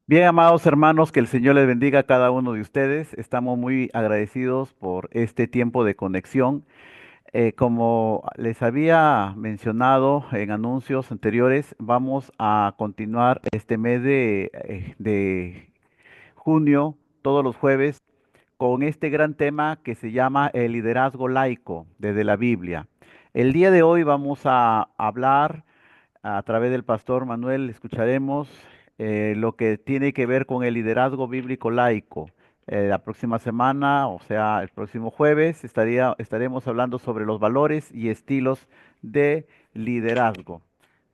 Bien, amados hermanos, que el Señor les bendiga a cada uno de ustedes. Estamos muy agradecidos por este tiempo de conexión. Como les había mencionado en anuncios anteriores, vamos a continuar este mes de junio, todos los jueves, con este gran tema que se llama el liderazgo laico desde la Biblia. El día de hoy vamos a hablar a través del pastor Manuel escucharemos lo que tiene que ver con el liderazgo bíblico laico. La próxima semana, o sea, el próximo jueves, estaremos hablando sobre los valores y estilos de liderazgo.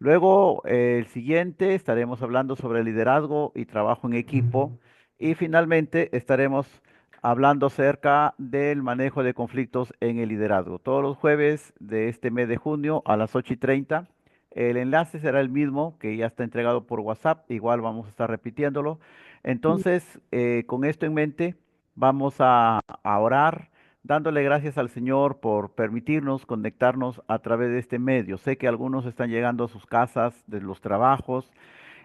Luego, el siguiente, estaremos hablando sobre liderazgo y trabajo en equipo. Y finalmente, estaremos hablando acerca del manejo de conflictos en el liderazgo. Todos los jueves de este mes de junio a las 8:30. El enlace será el mismo que ya está entregado por WhatsApp, igual vamos a estar repitiéndolo. Entonces, con esto en mente, vamos a orar, dándole gracias al Señor por permitirnos conectarnos a través de este medio. Sé que algunos están llegando a sus casas, de los trabajos.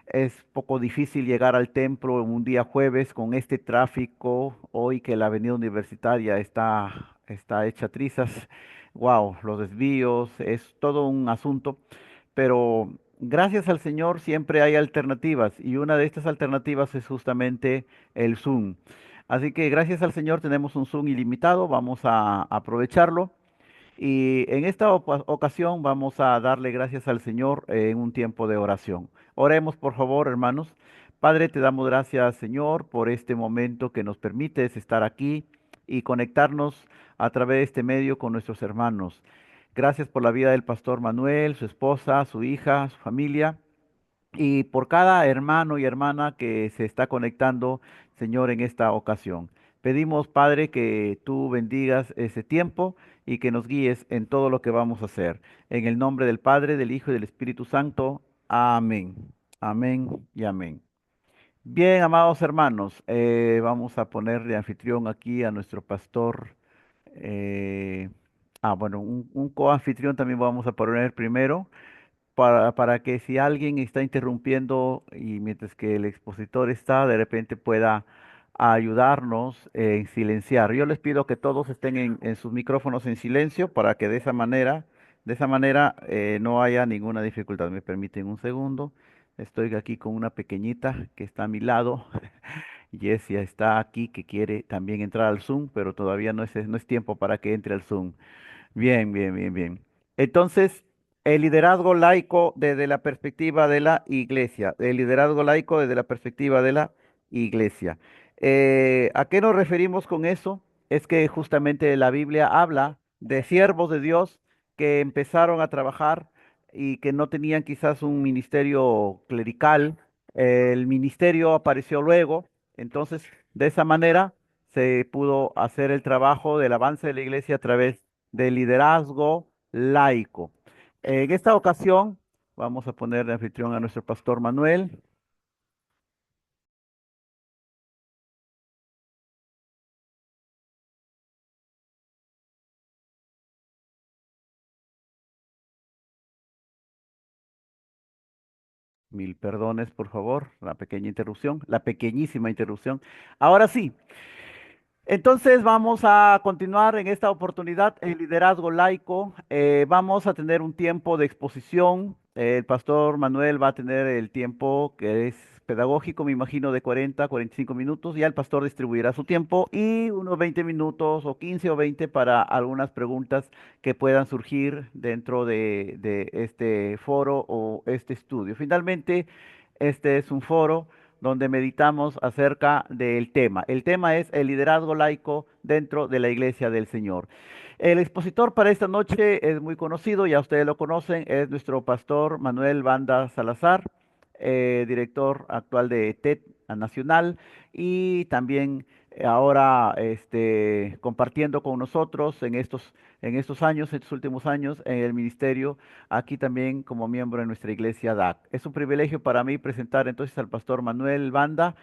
Es poco difícil llegar al templo en un día jueves con este tráfico, hoy que la avenida universitaria está hecha trizas. Wow, los desvíos, es todo un asunto, pero gracias al Señor siempre hay alternativas y una de estas alternativas es justamente el Zoom. Así que gracias al Señor tenemos un Zoom ilimitado, vamos a aprovecharlo. Y en esta ocasión vamos a darle gracias al Señor en un tiempo de oración. Oremos, por favor, hermanos. Padre, te damos gracias, Señor, por este momento que nos permites estar aquí y conectarnos a través de este medio con nuestros hermanos. Gracias por la vida del pastor Manuel, su esposa, su hija, su familia. Y por cada hermano y hermana que se está conectando, Señor, en esta ocasión. Pedimos, Padre, que tú bendigas ese tiempo y que nos guíes en todo lo que vamos a hacer. En el nombre del Padre, del Hijo y del Espíritu Santo. Amén. Amén y amén. Bien, amados hermanos, vamos a poner de anfitrión aquí a nuestro pastor. eh, bueno, un coanfitrión también vamos a poner primero para que si alguien está interrumpiendo y mientras que el expositor está, de repente pueda ayudarnos en silenciar. Yo les pido que todos estén en sus micrófonos en silencio para que de esa manera no haya ninguna dificultad. Me permiten un segundo. Estoy aquí con una pequeñita que está a mi lado. Jessia está aquí que quiere también entrar al Zoom, pero todavía no es tiempo para que entre al Zoom. Bien, bien, bien, bien. Entonces, el liderazgo laico desde la perspectiva de la iglesia. El liderazgo laico desde la perspectiva de la iglesia. ¿A qué nos referimos con eso? Es que justamente la Biblia habla de siervos de Dios que empezaron a trabajar y que no tenían quizás un ministerio clerical. El ministerio apareció luego. Entonces, de esa manera se pudo hacer el trabajo del avance de la iglesia a través de liderazgo laico. En esta ocasión vamos a poner de anfitrión a nuestro pastor Manuel. 1000 perdones, por favor, la pequeña interrupción, la pequeñísima interrupción. Ahora sí, entonces vamos a continuar en esta oportunidad el liderazgo laico. Vamos a tener un tiempo de exposición. El pastor Manuel va a tener el tiempo que es pedagógico, me imagino, de 40, 45 minutos. Ya el pastor distribuirá su tiempo y unos 20 minutos o 15 o 20 para algunas preguntas que puedan surgir dentro de este foro o este estudio. Finalmente, este es un foro donde meditamos acerca del tema. El tema es el liderazgo laico dentro de la Iglesia del Señor. El expositor para esta noche es muy conocido, ya ustedes lo conocen, es nuestro pastor Manuel Banda Salazar, director actual de TED Nacional y también ahora compartiendo con nosotros en estos años, estos últimos años, en el ministerio aquí también como miembro de nuestra iglesia DAC. Es un privilegio para mí presentar entonces al pastor Manuel Banda.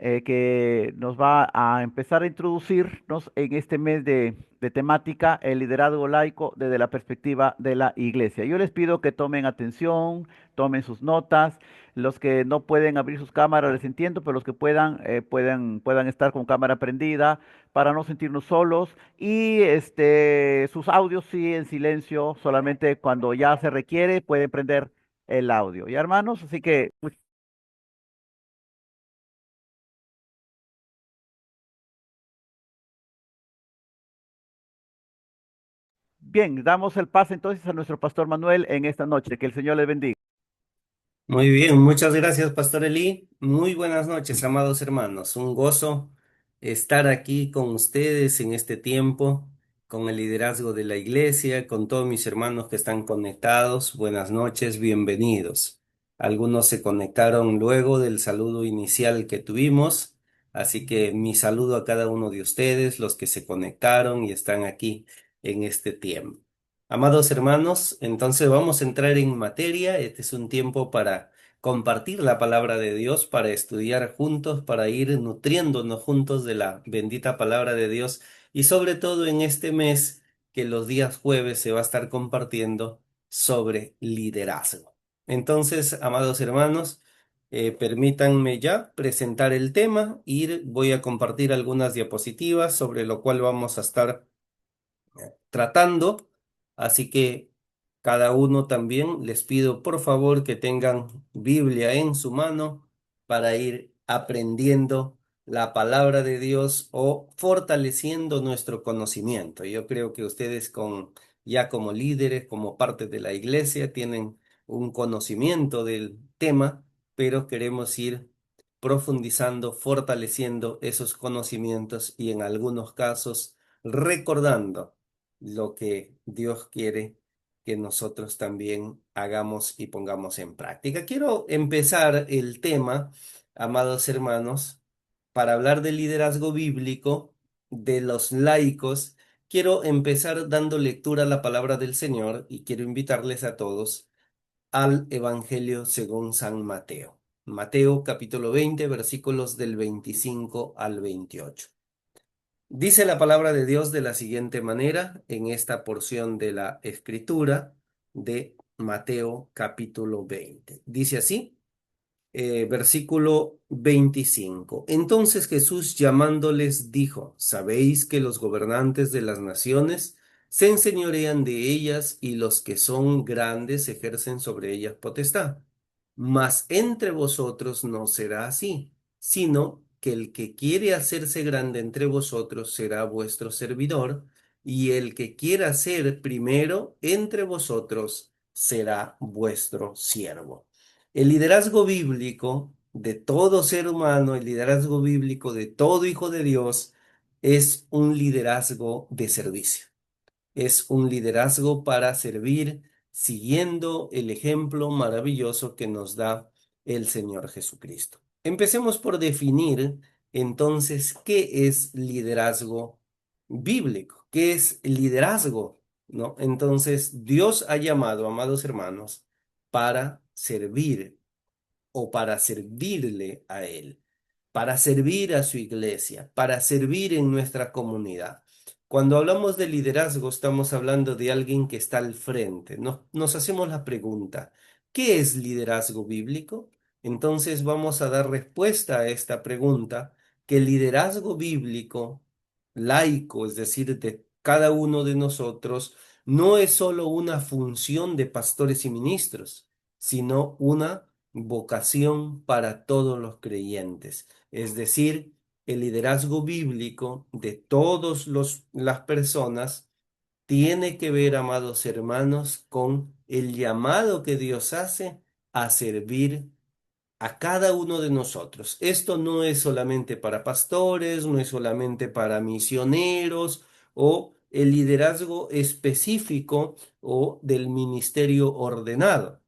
que nos va a empezar a introducirnos en este mes de temática, el liderazgo laico desde la perspectiva de la iglesia. Yo les pido que tomen atención, tomen sus notas. Los que no pueden abrir sus cámaras, les entiendo, pero los que puedan estar con cámara prendida para no sentirnos solos. Y sus audios sí en silencio, solamente cuando ya se requiere pueden prender el audio. ¿Ya, hermanos? Así que bien, damos el pase entonces a nuestro pastor Manuel en esta noche. Que el Señor les bendiga. Muy bien, muchas gracias, Pastor Eli. Muy buenas noches, amados hermanos. Un gozo estar aquí con ustedes en este tiempo, con el liderazgo de la iglesia, con todos mis hermanos que están conectados. Buenas noches, bienvenidos. Algunos se conectaron luego del saludo inicial que tuvimos, así que mi saludo a cada uno de ustedes, los que se conectaron y están aquí en este tiempo. Amados hermanos, entonces vamos a entrar en materia. Este es un tiempo para compartir la palabra de Dios, para estudiar juntos, para ir nutriéndonos juntos de la bendita palabra de Dios y sobre todo en este mes que los días jueves se va a estar compartiendo sobre liderazgo. Entonces, amados hermanos, permítanme ya presentar el tema y voy a compartir algunas diapositivas sobre lo cual vamos a estar tratando. Así que cada uno también les pido por favor que tengan Biblia en su mano para ir aprendiendo la palabra de Dios o fortaleciendo nuestro conocimiento. Yo creo que ustedes ya como líderes, como parte de la iglesia, tienen un conocimiento del tema, pero queremos ir profundizando, fortaleciendo esos conocimientos y en algunos casos recordando lo que Dios quiere que nosotros también hagamos y pongamos en práctica. Quiero empezar el tema, amados hermanos, para hablar del liderazgo bíblico, de los laicos. Quiero empezar dando lectura a la palabra del Señor y quiero invitarles a todos al Evangelio según San Mateo. Mateo capítulo 20, versículos del 25 al 28. Dice la palabra de Dios de la siguiente manera en esta porción de la escritura de Mateo capítulo 20. Dice así, versículo 25. Entonces Jesús llamándoles dijo, ¿sabéis que los gobernantes de las naciones se enseñorean de ellas y los que son grandes ejercen sobre ellas potestad? Mas entre vosotros no será así, sino que el que quiere hacerse grande entre vosotros será vuestro servidor, y el que quiera ser primero entre vosotros será vuestro siervo. El liderazgo bíblico de todo ser humano, el liderazgo bíblico de todo hijo de Dios, es un liderazgo de servicio. Es un liderazgo para servir siguiendo el ejemplo maravilloso que nos da el Señor Jesucristo. Empecemos por definir entonces qué es liderazgo bíblico, qué es liderazgo, ¿no? Entonces, Dios ha llamado, amados hermanos, para servir o para servirle a Él, para servir a su iglesia, para servir en nuestra comunidad. Cuando hablamos de liderazgo, estamos hablando de alguien que está al frente. Nos hacemos la pregunta, ¿qué es liderazgo bíblico? Entonces vamos a dar respuesta a esta pregunta, que el liderazgo bíblico, laico, es decir, de cada uno de nosotros, no es solo una función de pastores y ministros, sino una vocación para todos los creyentes. Es decir, el liderazgo bíblico de todas las personas tiene que ver, amados hermanos, con el llamado que Dios hace a servir a cada uno de nosotros. Esto no es solamente para pastores, no es solamente para misioneros o el liderazgo específico o del ministerio ordenado.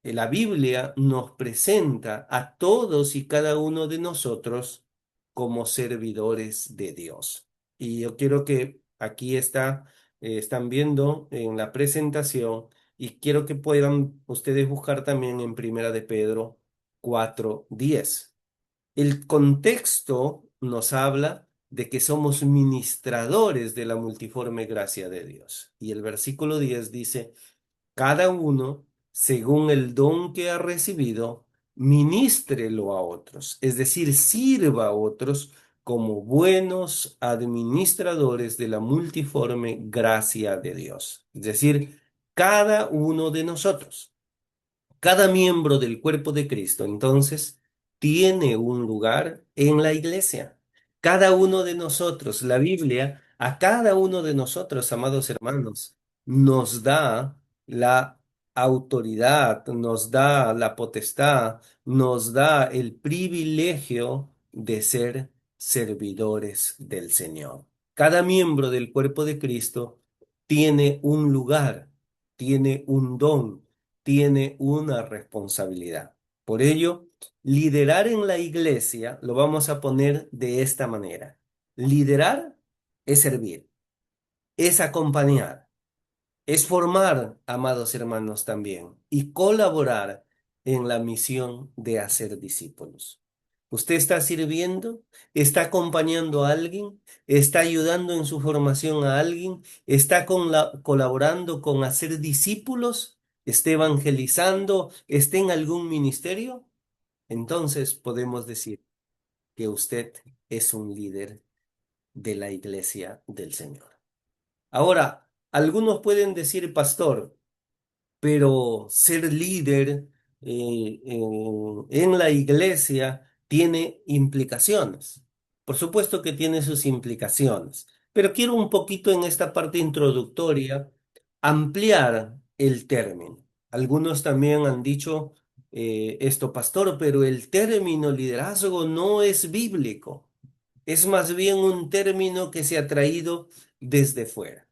La Biblia nos presenta a todos y cada uno de nosotros como servidores de Dios. Y yo quiero que aquí están viendo en la presentación y quiero que puedan ustedes buscar también en Primera de Pedro 4:10. El contexto nos habla de que somos ministradores de la multiforme gracia de Dios. Y el versículo 10 dice, cada uno, según el don que ha recibido, ministrelo a otros, es decir, sirva a otros como buenos administradores de la multiforme gracia de Dios. Es decir, cada uno de nosotros. Cada miembro del cuerpo de Cristo, entonces, tiene un lugar en la iglesia. Cada uno de nosotros, la Biblia, a cada uno de nosotros, amados hermanos, nos da la autoridad, nos da la potestad, nos da el privilegio de ser servidores del Señor. Cada miembro del cuerpo de Cristo tiene un lugar, tiene un don, tiene una responsabilidad. Por ello, liderar en la iglesia lo vamos a poner de esta manera. Liderar es servir, es acompañar, es formar, amados hermanos, también, y colaborar en la misión de hacer discípulos. ¿Usted está sirviendo? ¿Está acompañando a alguien? ¿Está ayudando en su formación a alguien? ¿Está colaborando con hacer discípulos? ¿Está evangelizando? ¿Está en algún ministerio? Entonces podemos decir que usted es un líder de la iglesia del Señor. Ahora, algunos pueden decir, pastor, pero ser líder en la iglesia tiene implicaciones. Por supuesto que tiene sus implicaciones, pero quiero un poquito en esta parte introductoria ampliar el término. Algunos también han dicho esto, pastor, pero el término liderazgo no es bíblico, es más bien un término que se ha traído desde fuera.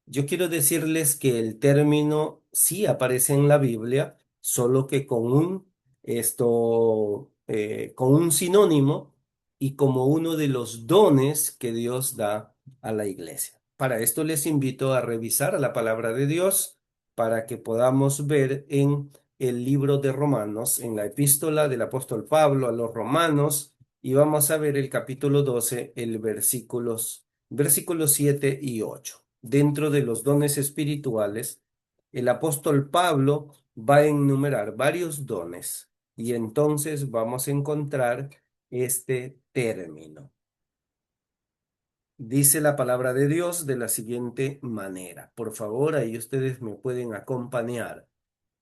Yo quiero decirles que el término sí aparece en la Biblia, solo que con un sinónimo y como uno de los dones que Dios da a la iglesia. Para esto les invito a revisar la palabra de Dios para que podamos ver en el libro de Romanos, en la epístola del apóstol Pablo a los Romanos, y vamos a ver el capítulo 12, versículos 7 y 8. Dentro de los dones espirituales, el apóstol Pablo va a enumerar varios dones y entonces vamos a encontrar este término. Dice la palabra de Dios de la siguiente manera. Por favor, ahí ustedes me pueden acompañar.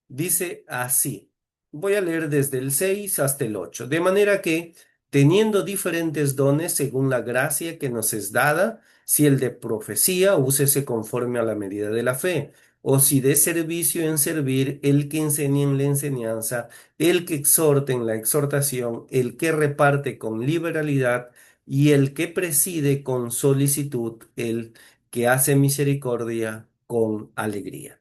Dice así, voy a leer desde el 6 hasta el 8, de manera que, teniendo diferentes dones según la gracia que nos es dada, si el de profecía, úsese conforme a la medida de la fe, o si de servicio en servir, el que enseña en la enseñanza, el que exhorta en la exhortación, el que reparte con liberalidad, y el que preside con solicitud, el que hace misericordia con alegría.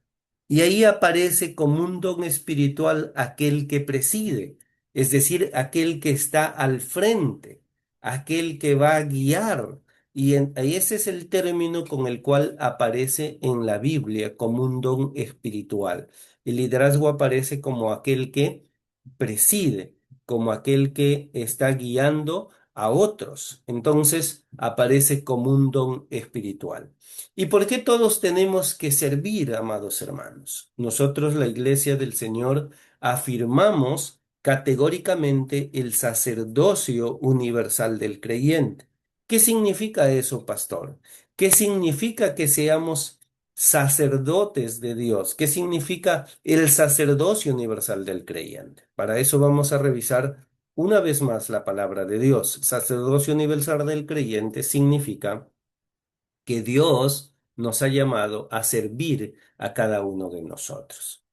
Y ahí aparece como un don espiritual aquel que preside, es decir, aquel que está al frente, aquel que va a guiar. Y ese es el término con el cual aparece en la Biblia como un don espiritual. El liderazgo aparece como aquel que preside, como aquel que está guiando a otros. Entonces aparece como un don espiritual. ¿Y por qué todos tenemos que servir, amados hermanos? Nosotros, la Iglesia del Señor, afirmamos categóricamente el sacerdocio universal del creyente. ¿Qué significa eso, pastor? ¿Qué significa que seamos sacerdotes de Dios? ¿Qué significa el sacerdocio universal del creyente? Para eso vamos a revisar una vez más la palabra de Dios. Sacerdocio universal del creyente significa que Dios nos ha llamado a servir a cada uno de nosotros.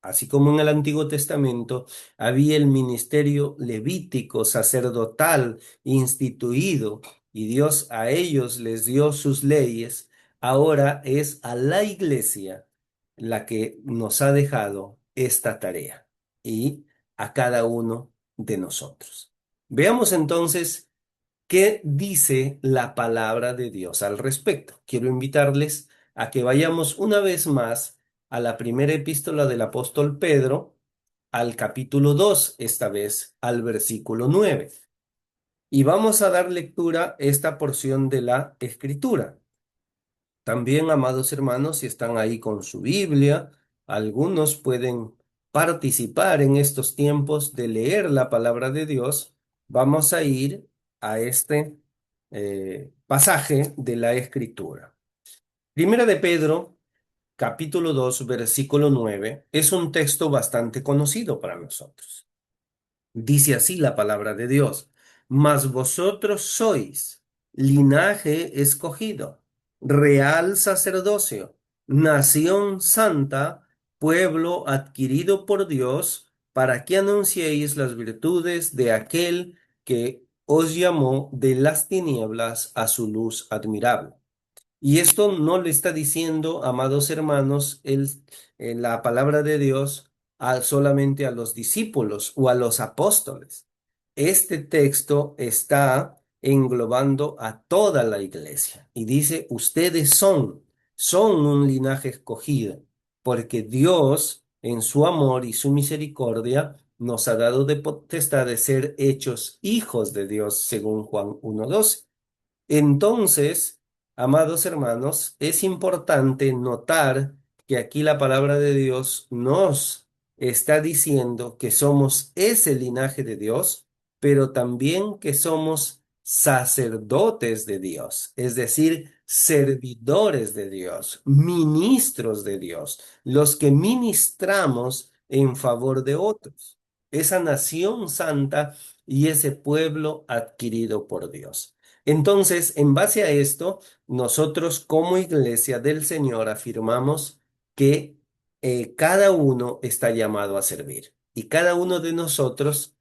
Así como en el Antiguo Testamento había el ministerio levítico sacerdotal instituido y Dios a ellos les dio sus leyes, ahora es a la iglesia la que nos ha dejado esta tarea y a cada uno de nosotros. Veamos entonces ¿qué dice la palabra de Dios al respecto? Quiero invitarles a que vayamos una vez más a la primera epístola del apóstol Pedro, al capítulo 2, esta vez al versículo 9. y vamos a dar lectura a esta porción de la Escritura. También, amados hermanos, si están ahí con su Biblia, algunos pueden participar en estos tiempos de leer la palabra de Dios. Vamos a ir a este pasaje de la Escritura. Primera de Pedro, capítulo 2, versículo 9, es un texto bastante conocido para nosotros. Dice así la palabra de Dios: mas vosotros sois linaje escogido, real sacerdocio, nación santa, pueblo adquirido por Dios, para que anunciéis las virtudes de aquel que os llamó de las tinieblas a su luz admirable. Y esto no le está diciendo, amados hermanos, la palabra de Dios solamente a los discípulos o a los apóstoles. Este texto está englobando a toda la iglesia y dice, ustedes son un linaje escogido, porque Dios, en su amor y su misericordia, nos ha dado de potestad de ser hechos hijos de Dios, según Juan 1:12. Entonces, amados hermanos, es importante notar que aquí la palabra de Dios nos está diciendo que somos ese linaje de Dios, pero también que somos sacerdotes de Dios, es decir, servidores de Dios, ministros de Dios, los que ministramos en favor de otros, esa nación santa y ese pueblo adquirido por Dios. Entonces, en base a esto, nosotros como Iglesia del Señor afirmamos que cada uno está llamado a servir y cada uno de nosotros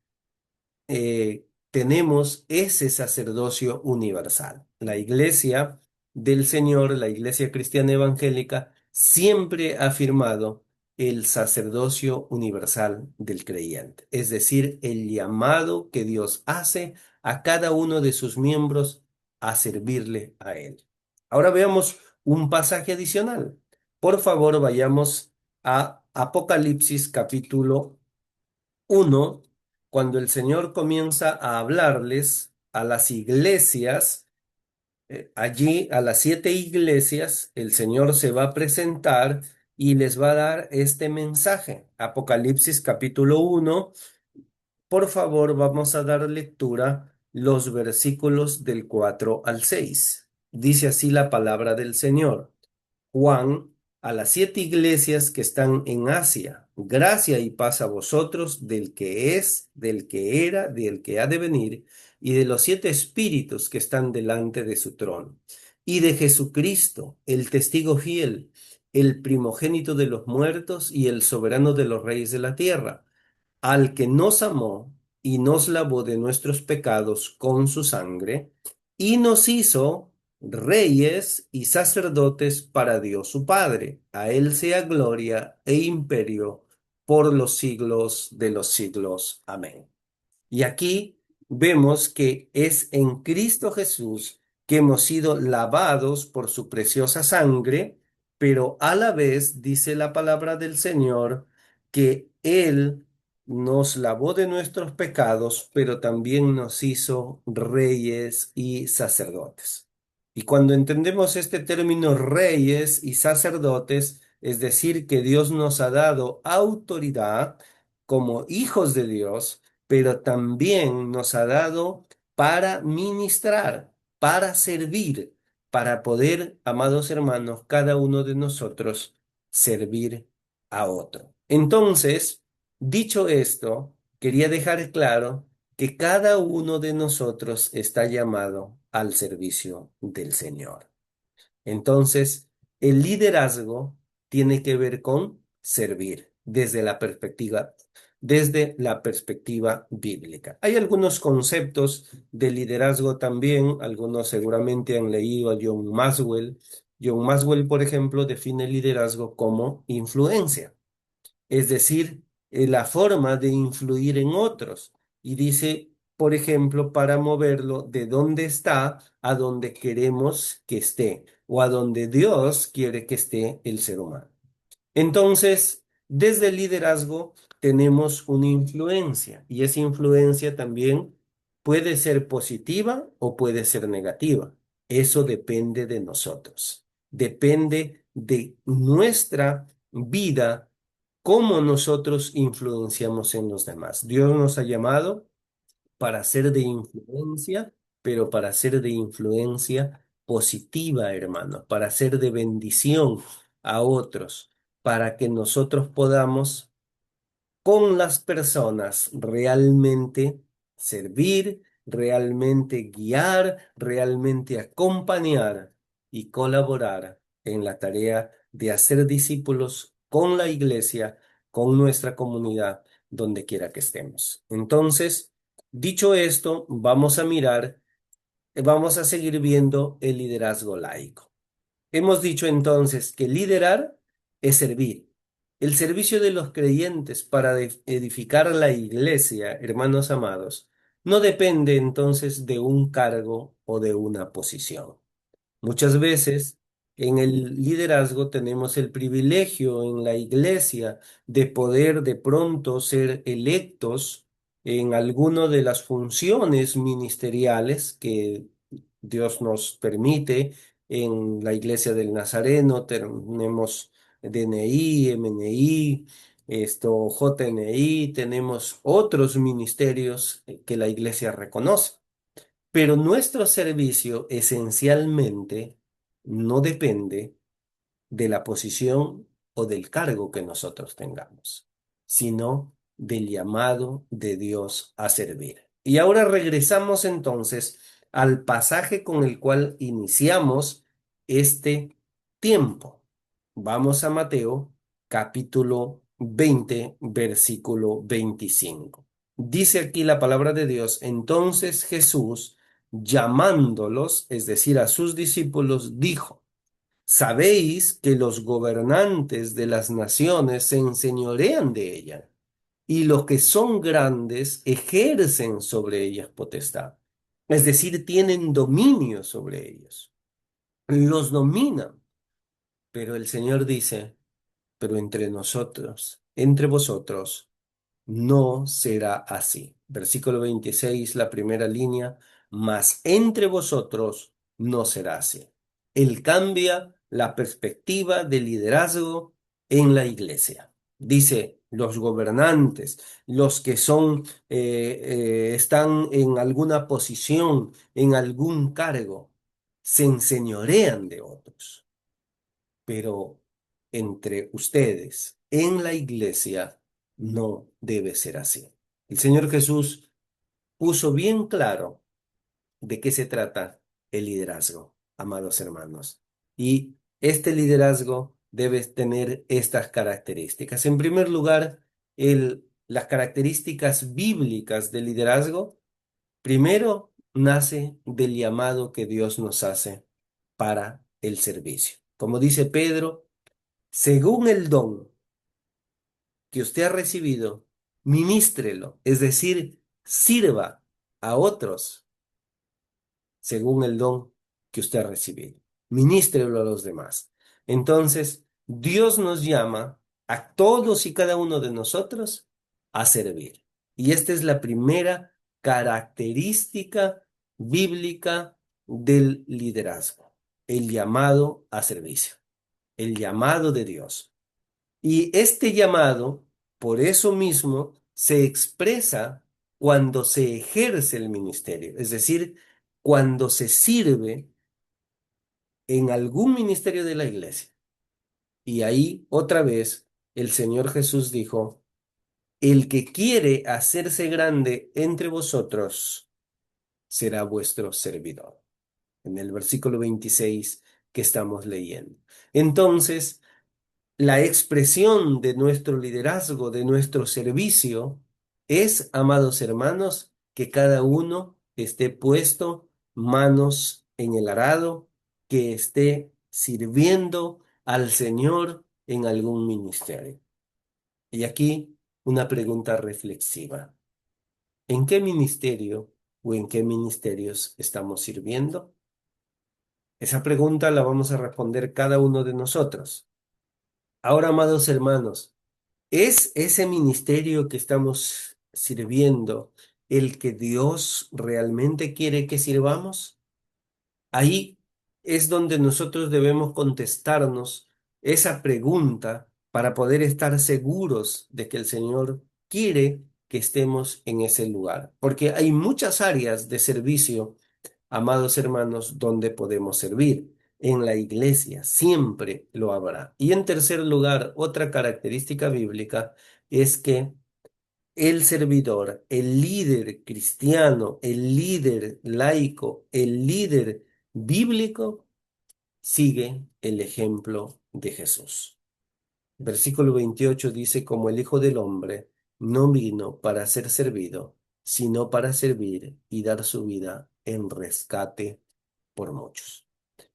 tenemos ese sacerdocio universal. La Iglesia del Señor, la Iglesia Cristiana Evangélica, siempre ha afirmado el sacerdocio universal del creyente, es decir, el llamado que Dios hace a cada uno de sus miembros a servirle a Él. Ahora veamos un pasaje adicional. Por favor, vayamos a Apocalipsis capítulo 1, cuando el Señor comienza a hablarles a las iglesias, allí a las 7 iglesias, el Señor se va a presentar y les va a dar este mensaje. Apocalipsis capítulo 1, por favor, vamos a dar lectura los versículos del 4 al 6. Dice así la palabra del Señor. Juan, a las 7 iglesias que están en Asia: gracia y paz a vosotros del que es, del que era, del que ha de venir, y de los 7 espíritus que están delante de su trono, y de Jesucristo, el testigo fiel, el primogénito de los muertos y el soberano de los reyes de la tierra, al que nos amó y nos lavó de nuestros pecados con su sangre, y nos hizo reyes y sacerdotes para Dios su Padre. A él sea gloria e imperio por los siglos de los siglos. Amén. Y aquí vemos que es en Cristo Jesús que hemos sido lavados por su preciosa sangre, pero a la vez dice la palabra del Señor que Él nos lavó de nuestros pecados, pero también nos hizo reyes y sacerdotes. Y cuando entendemos este término reyes y sacerdotes, es decir, que Dios nos ha dado autoridad como hijos de Dios, pero también nos ha dado para ministrar, para servir, para poder, amados hermanos, cada uno de nosotros servir a otro. Entonces, dicho esto, quería dejar claro que cada uno de nosotros está llamado al servicio del Señor. Entonces, el liderazgo tiene que ver con servir desde la perspectiva bíblica. Hay algunos conceptos de liderazgo también, algunos seguramente han leído a John Maxwell. John Maxwell, por ejemplo, define el liderazgo como influencia, es decir, la forma de influir en otros. Y dice, por ejemplo, para moverlo de donde está a donde queremos que esté o a donde Dios quiere que esté el ser humano. Entonces, desde el liderazgo tenemos una influencia y esa influencia también puede ser positiva o puede ser negativa. Eso depende de nosotros. Depende de nuestra vida, cómo nosotros influenciamos en los demás. Dios nos ha llamado para ser de influencia, pero para ser de influencia positiva, hermano, para ser de bendición a otros, para que nosotros podamos con las personas realmente servir, realmente guiar, realmente acompañar y colaborar en la tarea de hacer discípulos con la iglesia, con nuestra comunidad, donde quiera que estemos. Entonces, dicho esto, vamos a mirar, vamos a seguir viendo el liderazgo laico. Hemos dicho entonces que liderar es servir. El servicio de los creyentes para edificar la iglesia, hermanos amados, no depende entonces de un cargo o de una posición. Muchas veces en el liderazgo tenemos el privilegio en la iglesia de poder de pronto ser electos en alguna de las funciones ministeriales que Dios nos permite. En la iglesia del Nazareno tenemos DNI, MNI, JNI, tenemos otros ministerios que la iglesia reconoce. Pero nuestro servicio esencialmente no depende de la posición o del cargo que nosotros tengamos, sino del llamado de Dios a servir. Y ahora regresamos entonces al pasaje con el cual iniciamos este tiempo. Vamos a Mateo capítulo 20, versículo 25. Dice aquí la palabra de Dios: entonces Jesús, llamándolos, es decir, a sus discípulos, dijo: sabéis que los gobernantes de las naciones se enseñorean de ella, y los que son grandes ejercen sobre ellas potestad. Es decir, tienen dominio sobre ellos, los dominan. Pero el Señor dice: pero entre nosotros, entre vosotros, no será así. Versículo 26, la primera línea: mas entre vosotros no será así. Él cambia la perspectiva de liderazgo en la iglesia. Dice: los gobernantes, los que están en alguna posición, en algún cargo, se enseñorean de otros, pero entre ustedes en la iglesia no debe ser así. El Señor Jesús puso bien claro de qué se trata el liderazgo, amados hermanos. Y este liderazgo debe tener estas características. En primer lugar, las características bíblicas del liderazgo, primero, nace del llamado que Dios nos hace para el servicio. Como dice Pedro, según el don que usted ha recibido, ministrelo, es decir, sirva a otros según el don que usted ha recibido. Ministrelo a los demás. Entonces, Dios nos llama a todos y cada uno de nosotros a servir. Y esta es la primera característica bíblica del liderazgo, el llamado a servicio, el llamado de Dios. Y este llamado, por eso mismo, se expresa cuando se ejerce el ministerio, es decir, cuando se sirve en algún ministerio de la iglesia. Y ahí otra vez el Señor Jesús dijo: el que quiere hacerse grande entre vosotros será vuestro servidor. En el versículo 26 que estamos leyendo. Entonces, la expresión de nuestro liderazgo, de nuestro servicio, es, amados hermanos, que cada uno esté puesto manos en el arado, que esté sirviendo al Señor en algún ministerio. Y aquí una pregunta reflexiva: ¿en qué ministerio o en qué ministerios estamos sirviendo? Esa pregunta la vamos a responder cada uno de nosotros. Ahora, amados hermanos, ¿es ese ministerio que estamos sirviendo? el que Dios realmente quiere que sirvamos? Ahí es donde nosotros debemos contestarnos esa pregunta para poder estar seguros de que el Señor quiere que estemos en ese lugar. Porque hay muchas áreas de servicio, amados hermanos, donde podemos servir. En la iglesia siempre lo habrá. Y en tercer lugar, otra característica bíblica es que el servidor, el líder cristiano, el líder laico, el líder bíblico, sigue el ejemplo de Jesús. Versículo 28 dice, como el Hijo del Hombre no vino para ser servido, sino para servir y dar su vida en rescate por muchos.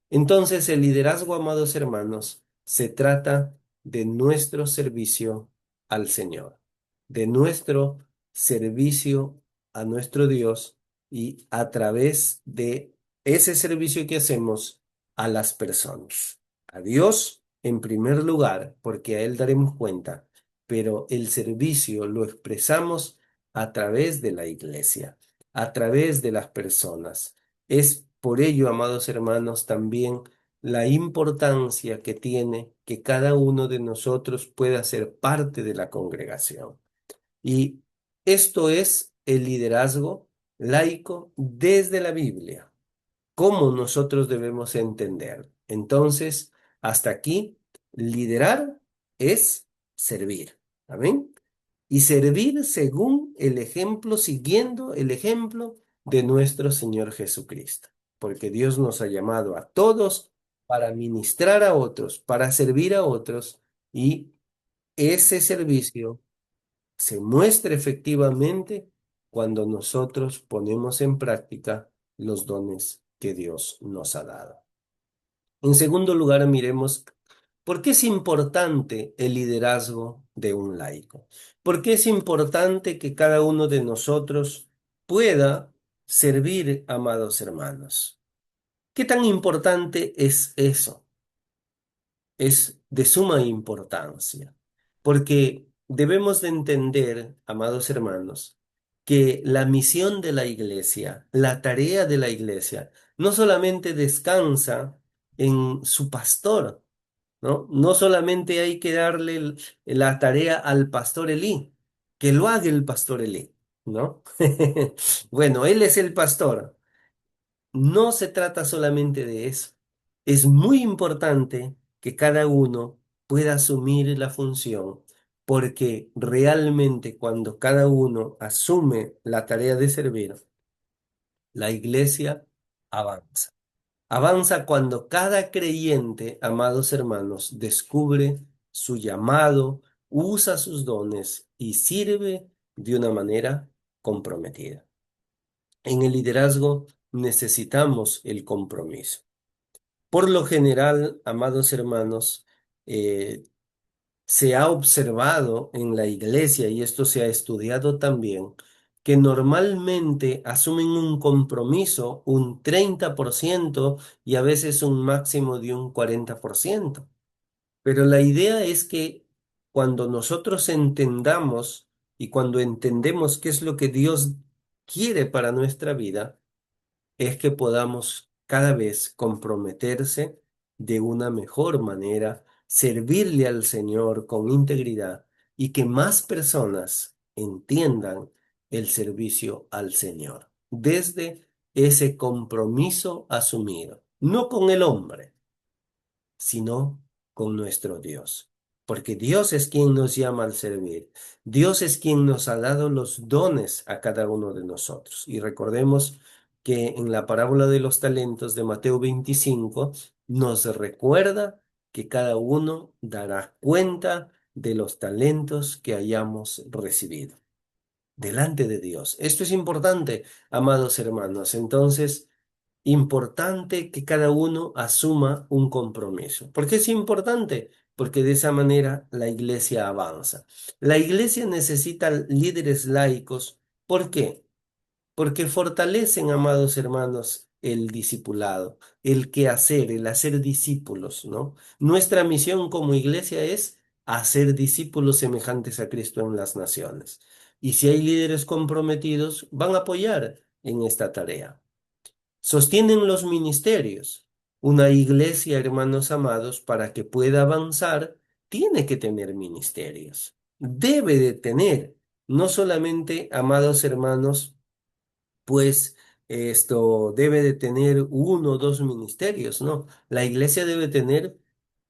Entonces, el liderazgo, amados hermanos, se trata de nuestro servicio al Señor, de nuestro servicio a nuestro Dios y a través de ese servicio que hacemos a las personas. A Dios en primer lugar, porque a Él daremos cuenta, pero el servicio lo expresamos a través de la iglesia, a través de las personas. Es por ello, amados hermanos, también la importancia que tiene que cada uno de nosotros pueda ser parte de la congregación. Y esto es el liderazgo laico desde la Biblia, cómo nosotros debemos entender. Entonces, hasta aquí, liderar es servir. Amén. Y servir según el ejemplo, siguiendo el ejemplo de nuestro Señor Jesucristo. Porque Dios nos ha llamado a todos para ministrar a otros, para servir a otros, y ese servicio se muestra efectivamente cuando nosotros ponemos en práctica los dones que Dios nos ha dado. En segundo lugar, miremos por qué es importante el liderazgo de un laico. ¿Por qué es importante que cada uno de nosotros pueda servir, amados hermanos? ¿Qué tan importante es eso? Es de suma importancia, porque debemos de entender, amados hermanos, que la misión de la iglesia, la tarea de la iglesia, no solamente descansa en su pastor, ¿no? No solamente hay que darle la tarea al pastor Elí, que lo haga el pastor Elí, ¿no? Bueno, él es el pastor. No se trata solamente de eso. Es muy importante que cada uno pueda asumir la función, porque realmente cuando cada uno asume la tarea de servir, la iglesia avanza. Avanza cuando cada creyente, amados hermanos, descubre su llamado, usa sus dones y sirve de una manera comprometida. En el liderazgo necesitamos el compromiso. Por lo general, amados hermanos, eh, se ha observado en la iglesia, y esto se ha estudiado también, que normalmente asumen un compromiso un 30% y a veces un máximo de un 40%. Pero la idea es que cuando nosotros entendamos y cuando entendemos qué es lo que Dios quiere para nuestra vida, es que podamos cada vez comprometerse de una mejor manera, servirle al Señor con integridad y que más personas entiendan el servicio al Señor desde ese compromiso asumido, no con el hombre, sino con nuestro Dios. Porque Dios es quien nos llama al servir. Dios es quien nos ha dado los dones a cada uno de nosotros. Y recordemos que en la parábola de los talentos de Mateo 25 nos recuerda que cada uno dará cuenta de los talentos que hayamos recibido delante de Dios. Esto es importante, amados hermanos. Entonces, importante que cada uno asuma un compromiso. ¿Por qué es importante? Porque de esa manera la iglesia avanza. La iglesia necesita líderes laicos. ¿Por qué? Porque fortalecen, amados hermanos, el discipulado, el quehacer, el hacer discípulos, ¿no? Nuestra misión como iglesia es hacer discípulos semejantes a Cristo en las naciones. Y si hay líderes comprometidos, van a apoyar en esta tarea. Sostienen los ministerios. Una iglesia, hermanos amados, para que pueda avanzar, tiene que tener ministerios. Debe de tener, no solamente, amados hermanos, pues esto debe de tener uno o dos ministerios, ¿no? La iglesia debe tener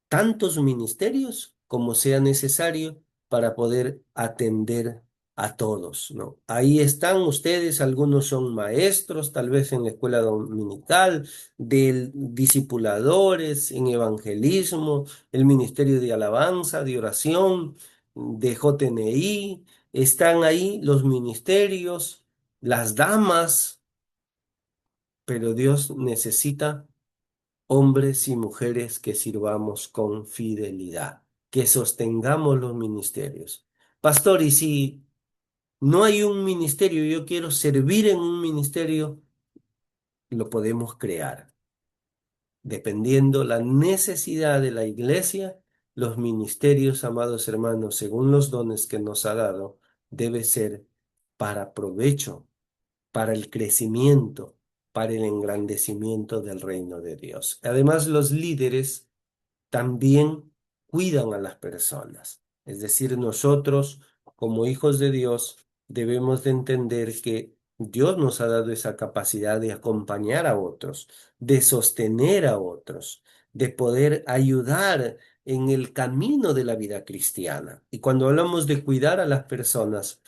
tantos ministerios como sea necesario para poder atender a todos, ¿no? Ahí están ustedes, algunos son maestros, tal vez en la escuela dominical, discipuladores, en evangelismo, el ministerio de alabanza, de oración, de JNI, están ahí los ministerios, las damas, pero Dios necesita hombres y mujeres que sirvamos con fidelidad, que sostengamos los ministerios. Pastor, y si no hay un ministerio, yo quiero servir en un ministerio, lo podemos crear. Dependiendo la necesidad de la iglesia, los ministerios, amados hermanos, según los dones que nos ha dado, debe ser para provecho, para el crecimiento, para el engrandecimiento del reino de Dios. Además, los líderes también cuidan a las personas. Es decir, nosotros, como hijos de Dios, debemos de entender que Dios nos ha dado esa capacidad de acompañar a otros, de sostener a otros, de poder ayudar en el camino de la vida cristiana. Y cuando hablamos de cuidar a las personas,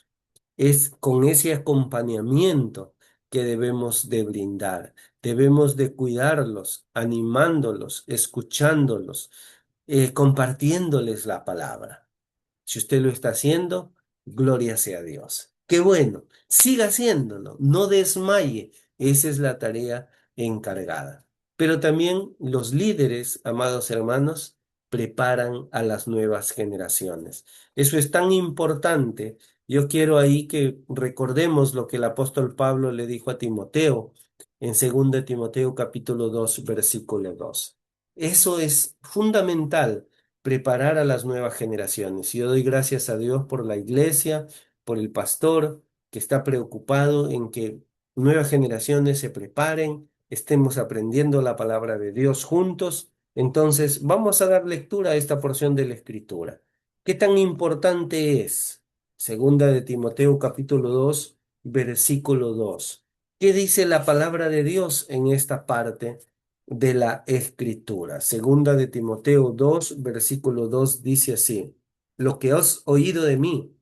es con ese acompañamiento que debemos de brindar. Debemos de cuidarlos, animándolos, escuchándolos, compartiéndoles la palabra. Si usted lo está haciendo, gloria sea a Dios. Qué bueno, siga haciéndolo, no desmaye. Esa es la tarea encargada. Pero también los líderes, amados hermanos, preparan a las nuevas generaciones. Eso es tan importante. Yo quiero ahí que recordemos lo que el apóstol Pablo le dijo a Timoteo en 2 Timoteo capítulo 2 versículo 2. Eso es fundamental, preparar a las nuevas generaciones. Y yo doy gracias a Dios por la iglesia, por el pastor que está preocupado en que nuevas generaciones se preparen, estemos aprendiendo la palabra de Dios juntos. Entonces, vamos a dar lectura a esta porción de la Escritura. ¿Qué tan importante es? Segunda de Timoteo capítulo 2 versículo 2. ¿Qué dice la palabra de Dios en esta parte de la Escritura? Segunda de Timoteo 2 versículo 2 dice así: lo que has oído de mí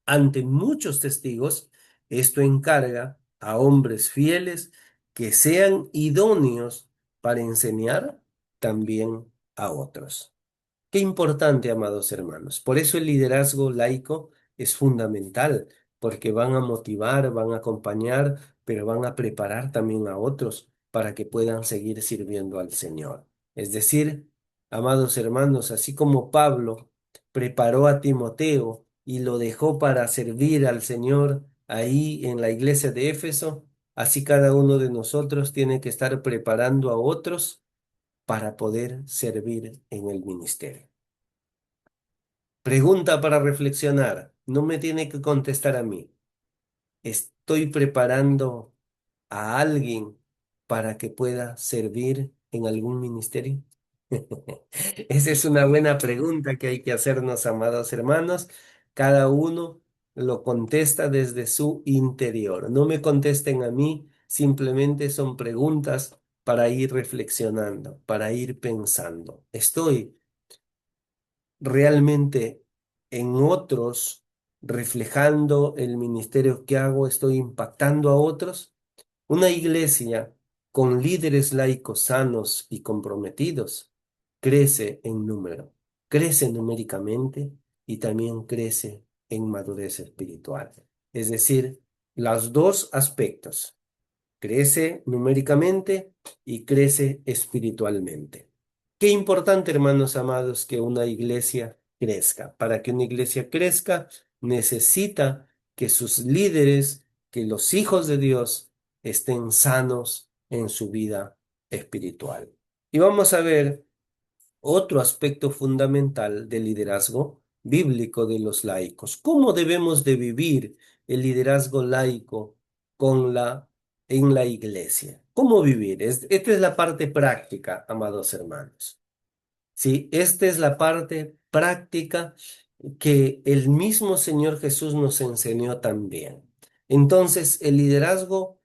ante muchos testigos, esto encarga a hombres fieles que sean idóneos para enseñar también a otros. Qué importante, amados hermanos. Por eso el liderazgo laico es fundamental, porque van a motivar, van a acompañar, pero van a preparar también a otros para que puedan seguir sirviendo al Señor. Es decir, amados hermanos, así como Pablo preparó a Timoteo y lo dejó para servir al Señor ahí en la iglesia de Éfeso, así cada uno de nosotros tiene que estar preparando a otros para poder servir en el ministerio. Pregunta para reflexionar. No me tiene que contestar a mí. ¿Estoy preparando a alguien para que pueda servir en algún ministerio? Esa es una buena pregunta que hay que hacernos, amados hermanos. Cada uno lo contesta desde su interior. No me contesten a mí, simplemente son preguntas para ir reflexionando, para ir pensando. ¿Estoy realmente en otros, reflejando el ministerio que hago, estoy impactando a otros? Una iglesia con líderes laicos sanos y comprometidos crece en número, crece numéricamente y también crece en madurez espiritual. Es decir, los dos aspectos. Crece numéricamente y crece espiritualmente. Qué importante, hermanos amados, que una iglesia crezca. Para que una iglesia crezca, necesita que sus líderes, que los hijos de Dios estén sanos en su vida espiritual. Y vamos a ver otro aspecto fundamental del liderazgo bíblico de los laicos. ¿Cómo debemos de vivir el liderazgo laico con en la iglesia? ¿Cómo vivir? Esta es la parte práctica, amados hermanos. Sí, esta es la parte práctica que el mismo Señor Jesús nos enseñó también. Entonces, el liderazgo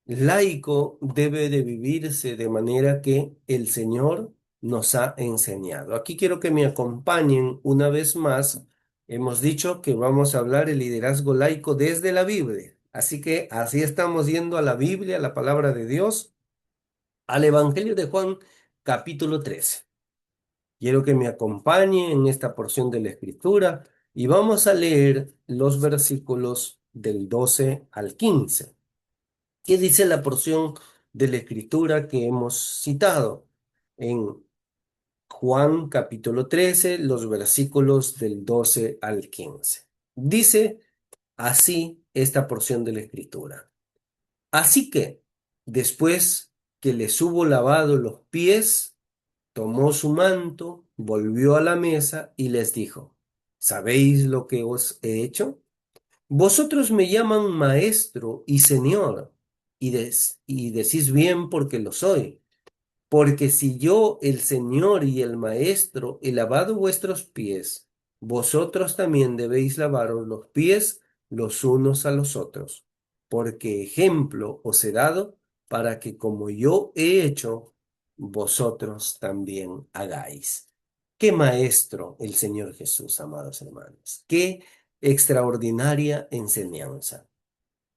laico debe de vivirse de manera que el Señor nos ha enseñado. Aquí quiero que me acompañen una vez más. Hemos dicho que vamos a hablar el liderazgo laico desde la Biblia. Así que así estamos yendo a la Biblia, a la palabra de Dios, al Evangelio de Juan, capítulo 13. Quiero que me acompañe en esta porción de la Escritura y vamos a leer los versículos del 12 al 15. ¿Qué dice la porción de la Escritura que hemos citado? En Juan capítulo 13, los versículos del 12 al 15. Dice así esta porción de la Escritura. Así que, después que les hubo lavado los pies, tomó su manto, volvió a la mesa y les dijo, ¿sabéis lo que os he hecho? Vosotros me llaman maestro y señor, y decís bien porque lo soy. Porque si yo, el Señor y el Maestro, he lavado vuestros pies, vosotros también debéis lavaros los pies los unos a los otros. Porque ejemplo os he dado para que como yo he hecho, vosotros también hagáis. Qué maestro el Señor Jesús, amados hermanos. Qué extraordinaria enseñanza.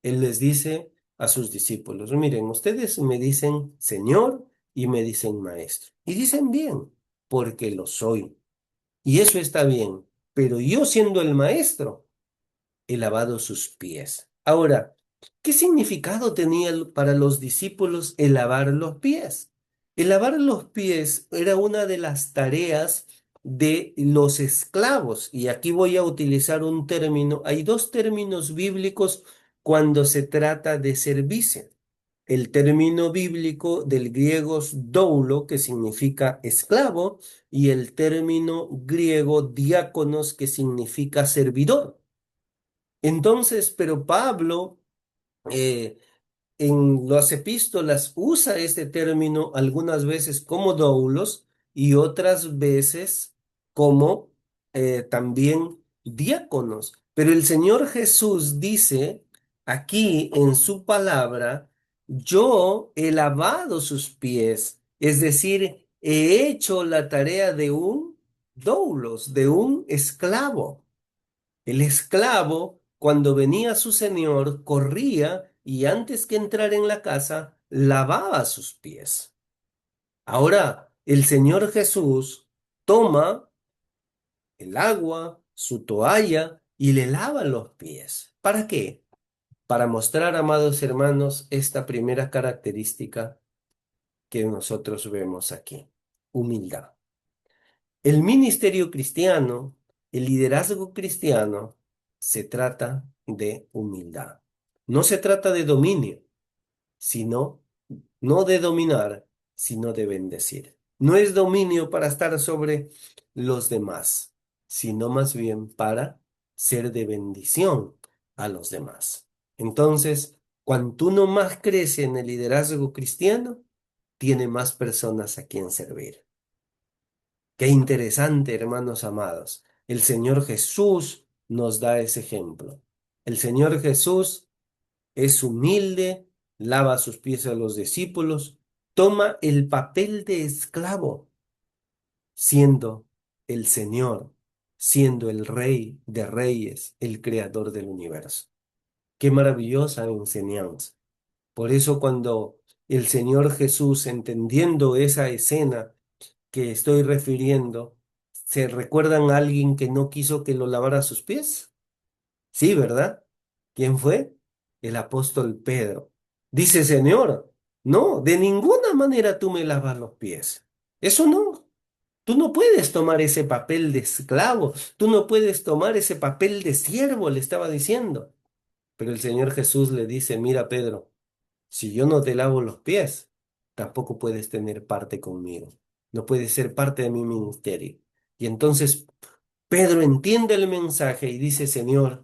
Él les dice a sus discípulos, miren, ustedes me dicen Señor y me dicen Maestro. Y dicen bien, porque lo soy. Y eso está bien. Pero yo siendo el Maestro, he lavado sus pies. Ahora, ¿qué significado tenía para los discípulos el lavar los pies? El lavar los pies era una de las tareas de los esclavos. Y aquí voy a utilizar un término. Hay dos términos bíblicos cuando se trata de servicio. El término bíblico del griego es doulo, que significa esclavo, y el término griego diáconos, que significa servidor. Entonces, pero Pablo eh, en las epístolas usa este término algunas veces como doulos y otras veces como también diáconos. Pero el Señor Jesús dice aquí en su palabra, yo he lavado sus pies, es decir, he hecho la tarea de un doulos, de un esclavo. El esclavo, cuando venía su señor, corría y antes que entrar en la casa, lavaba sus pies. Ahora, el Señor Jesús toma el agua, su toalla y le lava los pies. ¿Para qué? Para mostrar, amados hermanos, esta primera característica que nosotros vemos aquí, humildad. El ministerio cristiano, el liderazgo cristiano, se trata de humildad. No se trata de dominio, sino, no de dominar, sino de bendecir. No es dominio para estar sobre los demás, sino más bien para ser de bendición a los demás. Entonces, cuanto uno más crece en el liderazgo cristiano, tiene más personas a quien servir. Qué interesante, hermanos amados. El Señor Jesús nos da ese ejemplo. El Señor Jesús es humilde, lava sus pies a los discípulos, toma el papel de esclavo, siendo el Señor, siendo el Rey de Reyes, el Creador del universo. Qué maravillosa enseñanza. Por eso cuando el Señor Jesús, entendiendo esa escena, que estoy refiriendo, ¿se recuerdan a alguien que no quiso que lo lavara sus pies? Sí, ¿verdad? ¿Quién fue? El apóstol Pedro. Dice, Señor, no, de ninguna manera tú me lavas los pies. Eso no. Tú no puedes tomar ese papel de esclavo, tú no puedes tomar ese papel de siervo, le estaba diciendo. Pero el Señor Jesús le dice, mira, Pedro, si yo no te lavo los pies, tampoco puedes tener parte conmigo. No puedes ser parte de mi ministerio. Y entonces Pedro entiende el mensaje y dice, Señor,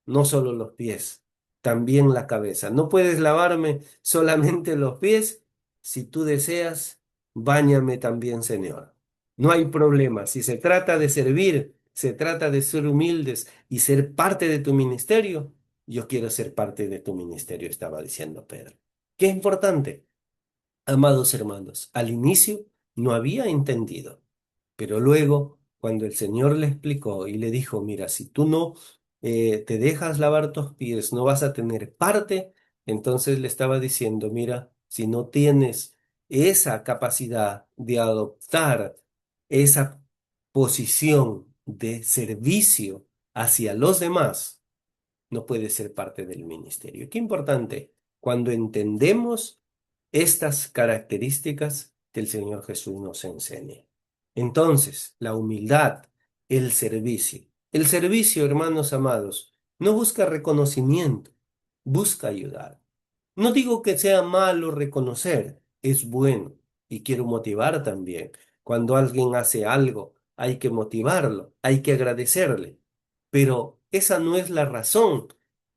no solo los pies, también la cabeza. No puedes lavarme solamente los pies. Si tú deseas, báñame también, Señor. No hay problema. Si se trata de servir, se trata de ser humildes y ser parte de tu ministerio, yo quiero ser parte de tu ministerio, estaba diciendo Pedro. Qué importante, amados hermanos. Al inicio no había entendido. Pero luego, cuando el Señor le explicó y le dijo, mira, si tú no te dejas lavar tus pies, no vas a tener parte, entonces le estaba diciendo, mira, si no tienes esa capacidad de adoptar esa posición de servicio hacia los demás, no puede ser parte del ministerio. Qué importante cuando entendemos estas características que el Señor Jesús nos enseña. Entonces, la humildad, el servicio. El servicio, hermanos amados, no busca reconocimiento, busca ayudar. No digo que sea malo reconocer, es bueno y quiero motivar también. Cuando alguien hace algo, hay que motivarlo, hay que agradecerle, pero esa no es la razón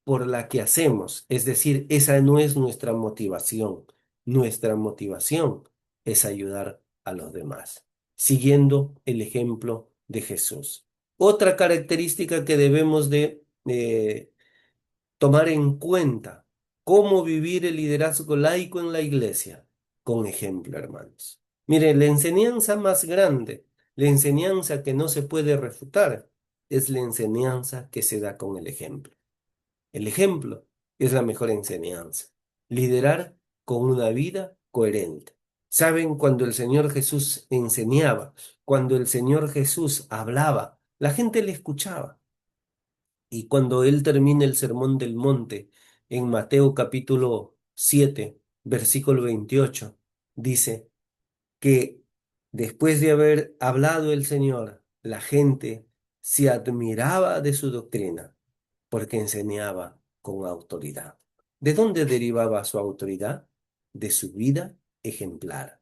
por la que hacemos, es decir, esa no es nuestra motivación. Nuestra motivación es ayudar a los demás, siguiendo el ejemplo de Jesús. Otra característica que debemos de tomar en cuenta cómo vivir el liderazgo laico en la iglesia, con ejemplo, hermanos. Mire, la enseñanza más grande, la enseñanza que no se puede refutar, es la enseñanza que se da con el ejemplo. El ejemplo es la mejor enseñanza. Liderar con una vida coherente. ¿Saben? Cuando el Señor Jesús enseñaba, cuando el Señor Jesús hablaba, la gente le escuchaba. Y cuando él termina el sermón del monte, en Mateo capítulo 7, versículo 28, dice que después de haber hablado el Señor, la gente se admiraba de su doctrina, porque enseñaba con autoridad. ¿De dónde derivaba su autoridad? De su vida ejemplar.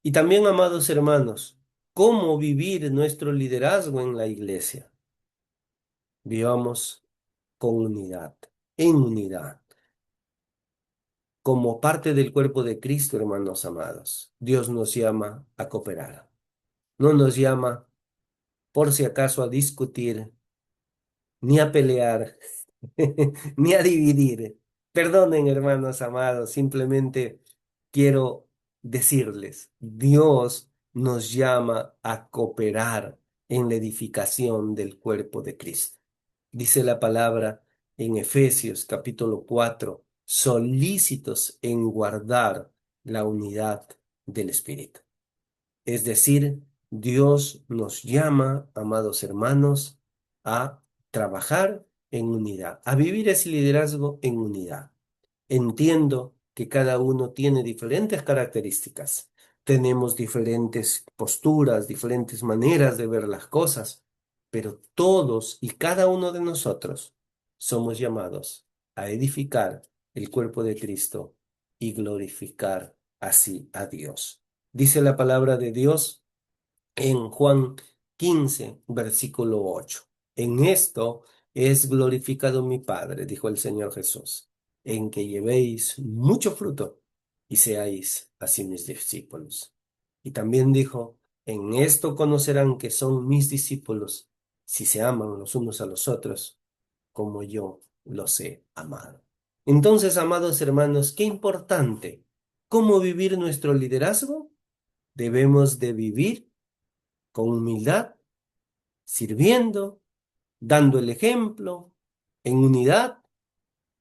Y también, amados hermanos, ¿cómo vivir nuestro liderazgo en la iglesia? Vivamos con unidad, en unidad, como parte del cuerpo de Cristo, hermanos amados. Dios nos llama a cooperar. No nos llama, por si acaso, a discutir, ni a pelear, ni a dividir. Perdonen, hermanos amados, simplemente quiero decirles, Dios nos llama a cooperar en la edificación del cuerpo de Cristo. Dice la palabra en Efesios capítulo 4, solícitos en guardar la unidad del Espíritu. Es decir, Dios nos llama, amados hermanos, a trabajar en unidad, a vivir ese liderazgo en unidad. Entiendo que cada uno tiene diferentes características, tenemos diferentes posturas, diferentes maneras de ver las cosas, pero todos y cada uno de nosotros somos llamados a edificar el cuerpo de Cristo y glorificar así a Dios. Dice la palabra de Dios en Juan 15, versículo 8. En esto es glorificado mi Padre, dijo el Señor Jesús, en que llevéis mucho fruto y seáis así mis discípulos. Y también dijo, en esto conocerán que son mis discípulos, si se aman los unos a los otros, como yo los he amado. Entonces, amados hermanos, qué importante. ¿Cómo vivir nuestro liderazgo? Debemos de vivir con humildad, sirviendo, dando el ejemplo, en unidad,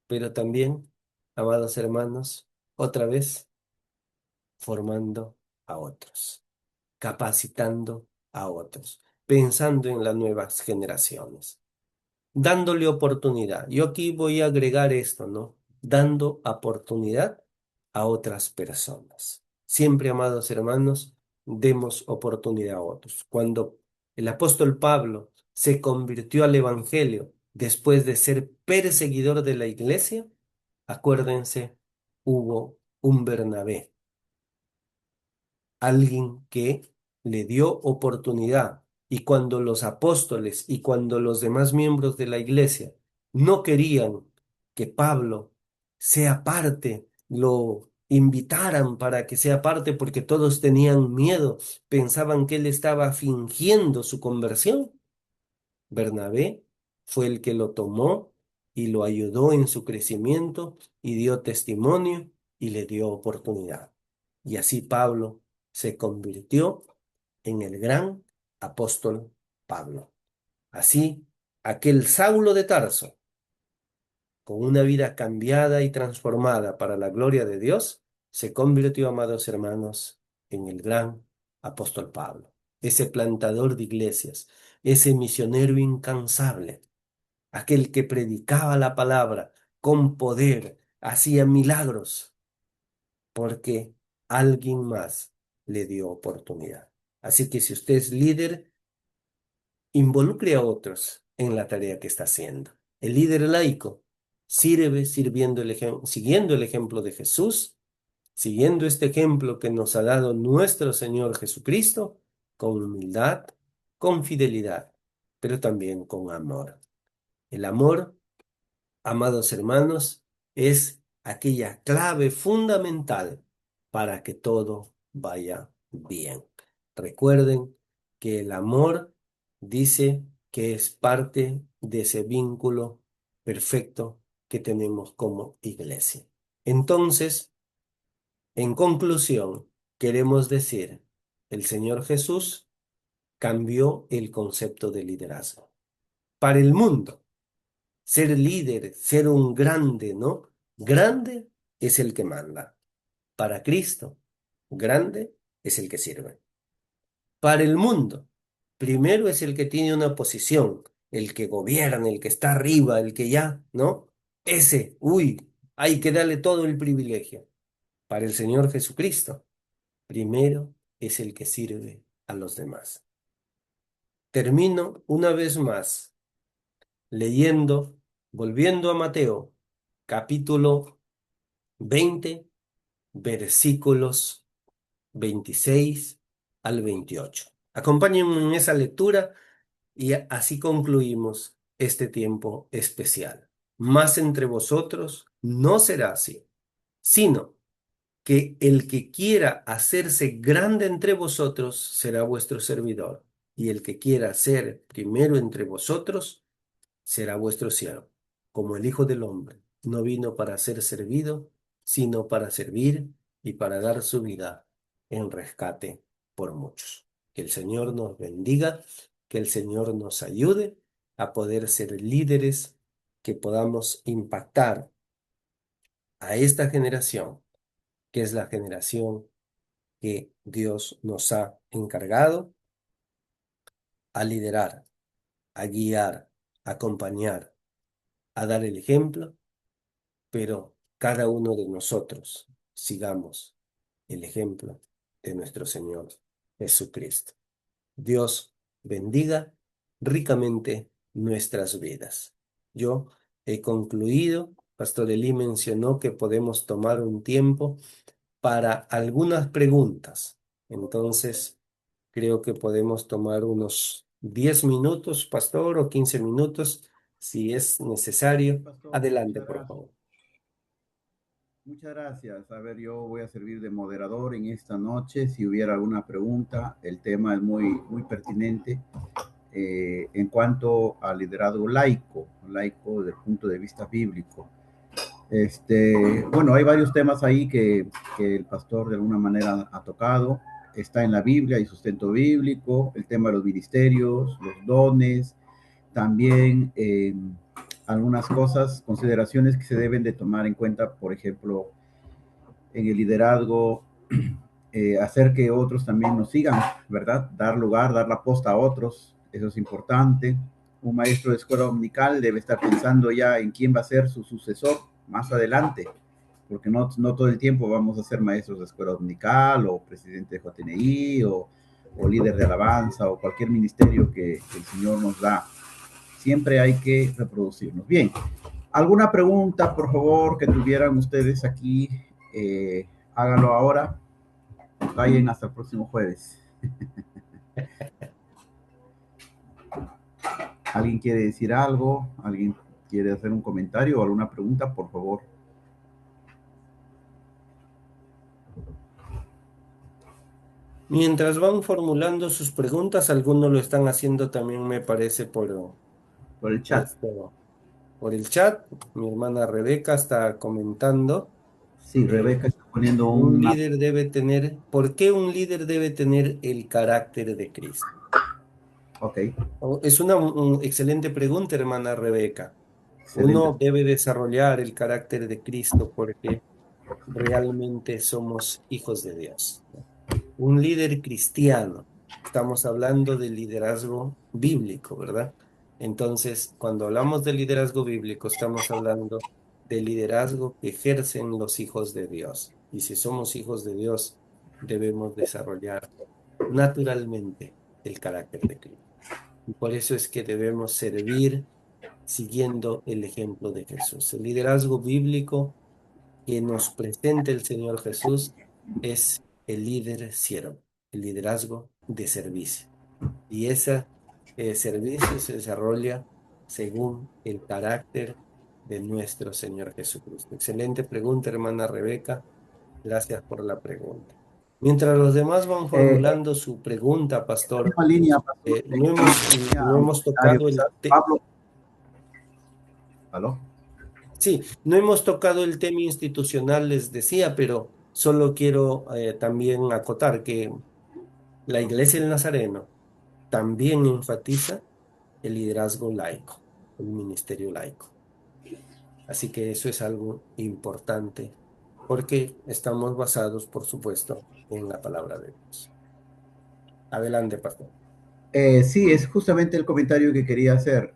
pero también, amados hermanos, otra vez formando a otros, capacitando a otros, pensando en las nuevas generaciones, dándole oportunidad. Yo aquí voy a agregar esto, ¿no? Dando oportunidad a otras personas. Siempre, amados hermanos, demos oportunidad a otros. Cuando el apóstol Pablo se convirtió al Evangelio después de ser perseguidor de la iglesia, acuérdense, hubo un Bernabé, alguien que le dio oportunidad. Y cuando los apóstoles y cuando los demás miembros de la iglesia no querían que Pablo sea parte, lo invitaran para que sea parte porque todos tenían miedo, pensaban que él estaba fingiendo su conversión, Bernabé fue el que lo tomó y lo ayudó en su crecimiento y dio testimonio y le dio oportunidad. Y así Pablo se convirtió en el gran apóstol Pablo. Así, aquel Saulo de Tarso, con una vida cambiada y transformada para la gloria de Dios, se convirtió, amados hermanos, en el gran apóstol Pablo, ese plantador de iglesias, ese misionero incansable, aquel que predicaba la palabra con poder, hacía milagros, porque alguien más le dio oportunidad. Así que si usted es líder, involucre a otros en la tarea que está haciendo. El líder laico sirve siguiendo el ejemplo de Jesús, siguiendo este ejemplo que nos ha dado nuestro Señor Jesucristo, con humildad, con fidelidad, pero también con amor. El amor, amados hermanos, es aquella clave fundamental para que todo vaya bien. Recuerden que el amor dice que es parte de ese vínculo perfecto que tenemos como iglesia. Entonces, en conclusión, queremos decir, el Señor Jesús cambió el concepto de liderazgo. Para el mundo, ser líder, ser un grande, ¿no? Grande es el que manda. Para Cristo, grande es el que sirve. Para el mundo, primero es el que tiene una posición, el que gobierna, el que está arriba, el que ya, ¿no? Ese, uy, hay que darle todo el privilegio. Para el Señor Jesucristo, primero es el que sirve a los demás. Termino una vez más leyendo, volviendo a Mateo, capítulo 20, versículos 26 al 28. Acompáñenme en esa lectura y así concluimos este tiempo especial. Más entre vosotros no será así, sino que el que quiera hacerse grande entre vosotros será vuestro servidor, y el que quiera ser primero entre vosotros será vuestro siervo, como el Hijo del Hombre no vino para ser servido, sino para servir y para dar su vida en rescate por muchos. Que el Señor nos bendiga, que el Señor nos ayude a poder ser líderes, que podamos impactar a esta generación, que es la generación que Dios nos ha encargado a liderar, a guiar, a acompañar, a dar el ejemplo, pero cada uno de nosotros sigamos el ejemplo de nuestro Señor Jesucristo. Dios bendiga ricamente nuestras vidas. Yo he concluido. Pastor Elí mencionó que podemos tomar un tiempo para algunas preguntas. Entonces, creo que podemos tomar unos 10 minutos, pastor, o 15 minutos, si es Sí, necesario. pastor, Adelante, muchas por gracias. favor. Muchas gracias. A ver, yo voy a servir de moderador en esta noche. Si hubiera alguna pregunta, el tema es muy pertinente en cuanto al liderazgo laico, laico desde el punto de vista bíblico. Bueno, hay varios temas ahí que el pastor de alguna manera ha tocado. Está en la Biblia y sustento bíblico, el tema de los ministerios, los dones, también algunas cosas, consideraciones que se deben de tomar en cuenta, por ejemplo, en el liderazgo, hacer que otros también nos sigan, ¿verdad? Dar lugar, dar la posta a otros, eso es importante. Un maestro de escuela dominical debe estar pensando ya en quién va a ser su sucesor más adelante, porque no todo el tiempo vamos a ser maestros de escuela dominical o presidente de JNI o líder de alabanza o cualquier ministerio que el Señor nos da. Siempre hay que reproducirnos. Bien, ¿alguna pregunta, por favor, que tuvieran ustedes aquí? Háganlo ahora. Callen hasta el próximo jueves. ¿Alguien quiere decir algo? ¿Alguien quiere hacer un comentario o alguna pregunta? Por favor. Mientras van formulando sus preguntas, algunos lo están haciendo también, me parece, Por el chat. esto, por el chat. Mi hermana Rebeca está comentando. Sí, eh, Rebeca está poniendo un una... líder debe tener, ¿por qué un líder debe tener el carácter de Cristo? Ok, Es una excelente pregunta, hermana Rebeca. excelente. Uno debe desarrollar el carácter de Cristo porque realmente somos hijos de Dios. Un líder cristiano. Estamos hablando de liderazgo bíblico, ¿verdad? Entonces, cuando hablamos de liderazgo bíblico, estamos hablando de liderazgo que ejercen los hijos de Dios. Y si somos hijos de Dios, debemos desarrollar naturalmente el carácter de Cristo. Y por eso es que debemos servir siguiendo el ejemplo de Jesús. El liderazgo bíblico que nos presenta el Señor Jesús es el líder siervo, el liderazgo de servicio. Y ese servicio se desarrolla según el carácter de nuestro Señor Jesucristo. Excelente pregunta, hermana Rebeca. Gracias por la pregunta. Mientras los demás van Eh, formulando su pregunta, pastor, misma línea, pastor, tenía no un hemos comentario tocado quizás. el tema. Pablo, ¿aló? Sí, no hemos tocado el tema institucional, les decía, pero solo quiero también acotar que la Iglesia del Nazareno también enfatiza el liderazgo laico, el ministerio laico. Así que eso es algo importante porque estamos basados, por supuesto, en la palabra de Dios. Adelante, pastor. Sí, es justamente el comentario que quería hacer.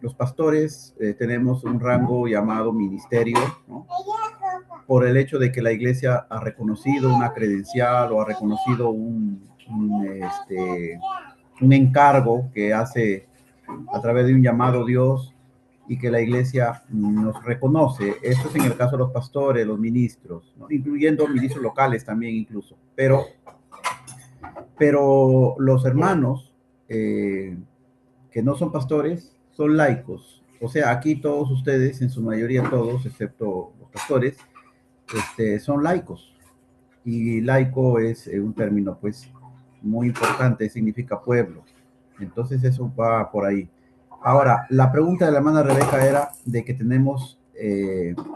Los pastores tenemos un rango llamado ministerio, ¿no? Por el hecho de que la iglesia ha reconocido una credencial o ha reconocido un encargo que hace a través de un llamado Dios y que la iglesia nos reconoce. Esto es en el caso de los pastores, los ministros, ¿no? Incluyendo ministros locales también incluso. Pero los hermanos que no son pastores son laicos. O sea, aquí todos ustedes, en su mayoría todos, excepto los pastores, son laicos. Y laico es un término pues muy importante, significa pueblo. Entonces eso va por ahí. Ahora, la pregunta de la hermana Rebeca era de que tenemos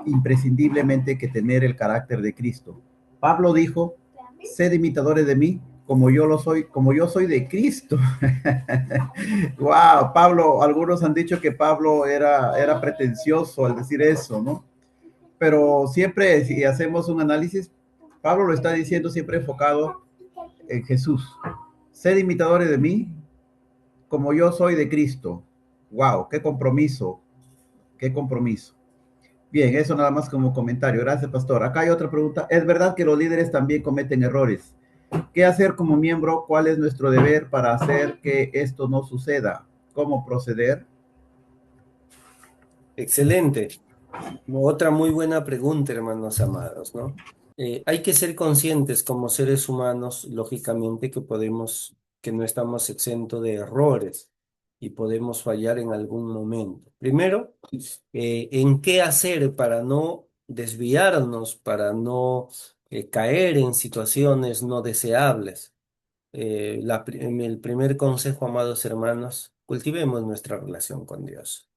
imprescindiblemente que tener el carácter de Cristo. Pablo dijo, sed imitadores de mí como yo lo soy, como yo soy de Cristo. Wow, Pablo, algunos han dicho que Pablo era pretencioso al decir eso, ¿no? Pero siempre, si hacemos un análisis, Pablo lo está diciendo siempre enfocado en Jesús. Sed imitadores de mí como yo soy de Cristo. Wow, qué compromiso, qué compromiso. Bien, eso nada más como comentario. Gracias, pastor. Acá hay otra pregunta. ¿Es verdad que los líderes también cometen errores? ¿Qué hacer como miembro? ¿Cuál es nuestro deber para hacer que esto no suceda? ¿Cómo proceder? Excelente. Otra muy buena pregunta, hermanos amados, ¿no? Hay que ser conscientes como seres humanos, lógicamente, que no estamos exentos de errores y podemos fallar en algún momento. Primero, en qué hacer para no desviarnos, para no caer en situaciones no deseables. El primer consejo, amados hermanos, cultivemos nuestra relación con Dios.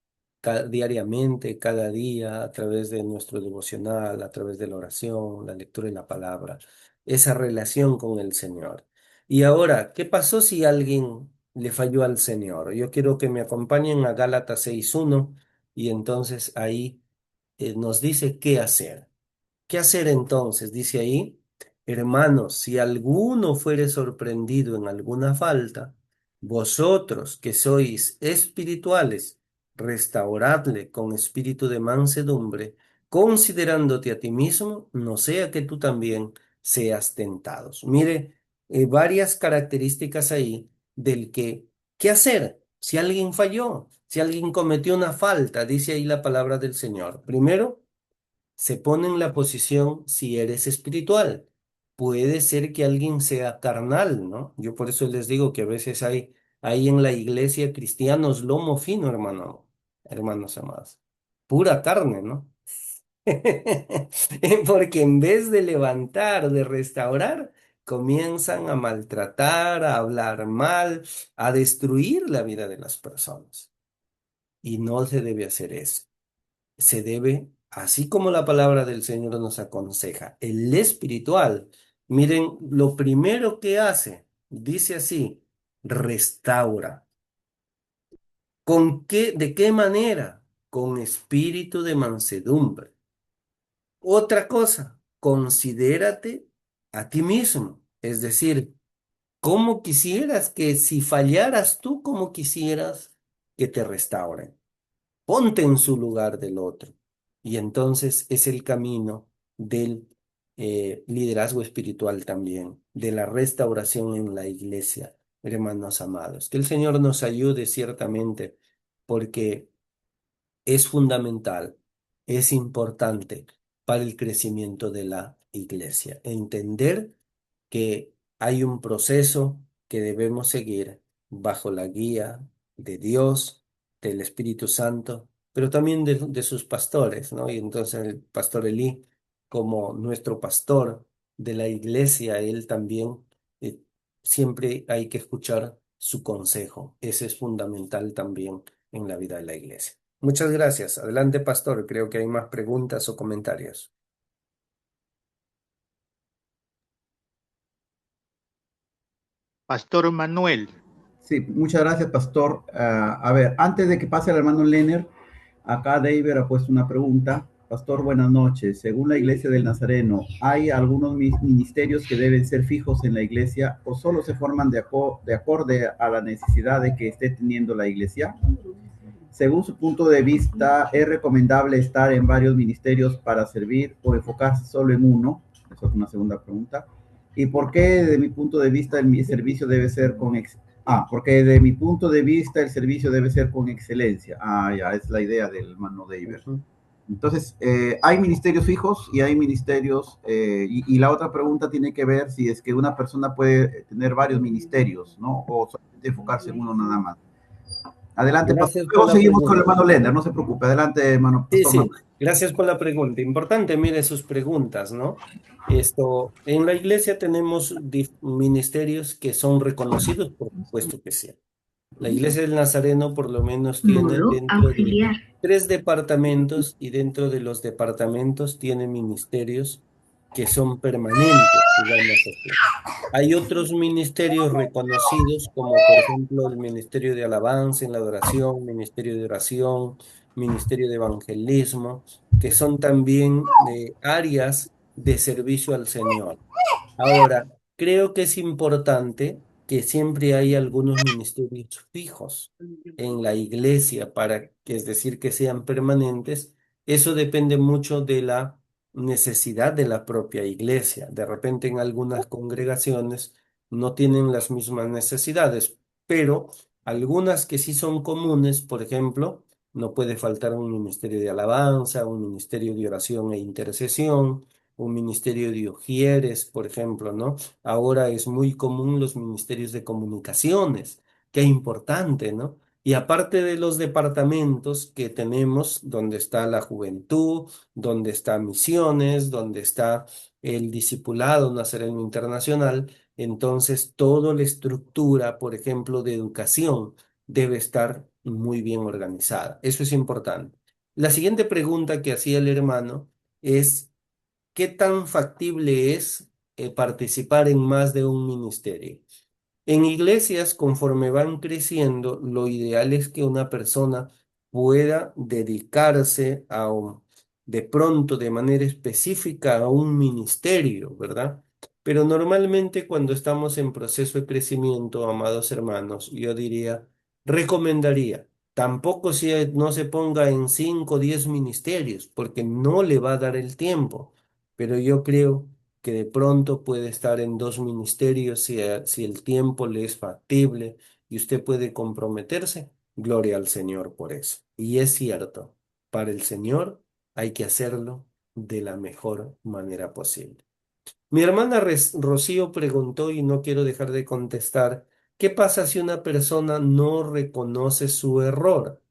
Diariamente, cada día, a través de nuestro devocional, a través de la oración, la lectura de la palabra, esa relación con el Señor. Y ahora, ¿qué pasó si alguien le falló al Señor? Yo quiero que me acompañen a Gálatas 6:1 y entonces ahí nos dice qué hacer. ¿Qué hacer entonces? Dice ahí, hermanos, si alguno fuere sorprendido en alguna falta, vosotros que sois espirituales, restauradle con espíritu de mansedumbre, considerándote a ti mismo, no sea que tú también seas tentados. Mire, varias características ahí del que, ¿qué hacer? Si alguien falló, si alguien cometió una falta, dice ahí la palabra del Señor. Primero, se pone en la posición si eres espiritual. Puede ser que alguien sea carnal, ¿no? Yo por eso les digo que a veces hay ahí en la iglesia cristianos lomo fino, hermanos amados. Pura carne, ¿no? Porque en vez de levantar, de restaurar, comienzan a maltratar, a hablar mal, a destruir la vida de las personas. Y no se debe hacer eso. Se debe, así como la palabra del Señor nos aconseja, el espiritual. Miren, lo primero que hace, dice así, restaura. ¿Con qué, de qué manera? Con espíritu de mansedumbre. Otra cosa, considérate a ti mismo. Es decir, ¿cómo quisieras que si fallaras tú, cómo quisieras que te restauren? Ponte en su lugar del otro. Y entonces es el camino del liderazgo espiritual también, de la restauración en la iglesia, hermanos amados. Que el Señor nos ayude ciertamente, porque es fundamental, es importante para el crecimiento de la iglesia. Entender que hay un proceso que debemos seguir bajo la guía de Dios, del Espíritu Santo, pero también de sus pastores, ¿no? Y entonces el pastor Elí, como nuestro pastor de la iglesia, él también, eh, siempre hay que escuchar su consejo. Ese es fundamental también en la vida de la iglesia. Muchas gracias. Adelante, pastor. Creo que hay más preguntas o comentarios. Pastor Manuel. Sí, muchas gracias, pastor. A ver, antes de que pase el hermano Lenner, acá David ha puesto una pregunta. Pastor, buenas noches. Según la Iglesia del Nazareno, ¿hay algunos ministerios que deben ser fijos en la iglesia o solo se forman de acorde a la necesidad de que esté teniendo la iglesia? Según su punto de vista, ¿es recomendable estar en varios ministerios para servir o enfocarse solo en uno? Esa es una segunda pregunta. ¿Y por qué, de mi punto de vista, el servicio debe ser porque de mi punto de vista el servicio debe ser con excelencia. Ya, es la idea del hermano David. Ujú. Entonces, hay ministerios fijos y hay ministerios, y la otra pregunta tiene que ver si es que una persona puede tener varios ministerios, ¿no? O solamente enfocarse en uno nada más. Adelante, pastor. Gracias por Luego la seguimos con el pregunta. hermano Lender, no se preocupe. Adelante, hermano Sí, Pastor sí, Manuel. gracias por la pregunta. Importante, mire sus preguntas, ¿no? Esto, en la iglesia tenemos ministerios que son reconocidos, por supuesto que sí. La iglesia del Nazareno por lo menos tiene Modo dentro de auxiliar. 3 departamentos, y dentro de los departamentos tiene ministerios que son permanentes, digamos así. Hay otros ministerios reconocidos, como por ejemplo el Ministerio de Alabanza en la adoración, Ministerio de Oración, Ministerio de Evangelismo, que son también áreas de servicio al Señor. Ahora, creo que es importante que siempre haya algunos ministerios fijos en la iglesia para que, es decir, que sean permanentes. Eso depende mucho de la necesidad de la propia iglesia. De repente en algunas congregaciones no tienen las mismas necesidades, pero algunas que sí son comunes, por ejemplo, no puede faltar un ministerio de alabanza, un ministerio de oración e intercesión, un ministerio de ujieres, por ejemplo, ¿no? Ahora es muy común los ministerios de comunicaciones. Qué importante, ¿no? Y aparte de los departamentos que tenemos, donde está la juventud, donde está misiones, donde está el discipulado nazareno internacional, entonces toda la estructura, por ejemplo, de educación debe estar muy bien organizada. Eso es importante. La siguiente pregunta que hacía el hermano es: ¿qué tan factible es participar en más de un ministerio? En iglesias, conforme van creciendo, lo ideal es que una persona pueda dedicarse de pronto, de manera específica, a un ministerio, ¿verdad? Pero normalmente cuando estamos en proceso de crecimiento, amados hermanos, yo diría, recomendaría, tampoco no se ponga en 5 o 10 ministerios, porque no le va a dar el tiempo, pero yo creo que de pronto puede estar en 2 ministerios si el tiempo le es factible y usted puede comprometerse. Gloria al Señor por eso. Y es cierto, para el Señor hay que hacerlo de la mejor manera posible. Mi hermana Rocío preguntó, y no quiero dejar de contestar, ¿Qué pasa si una persona no reconoce su error?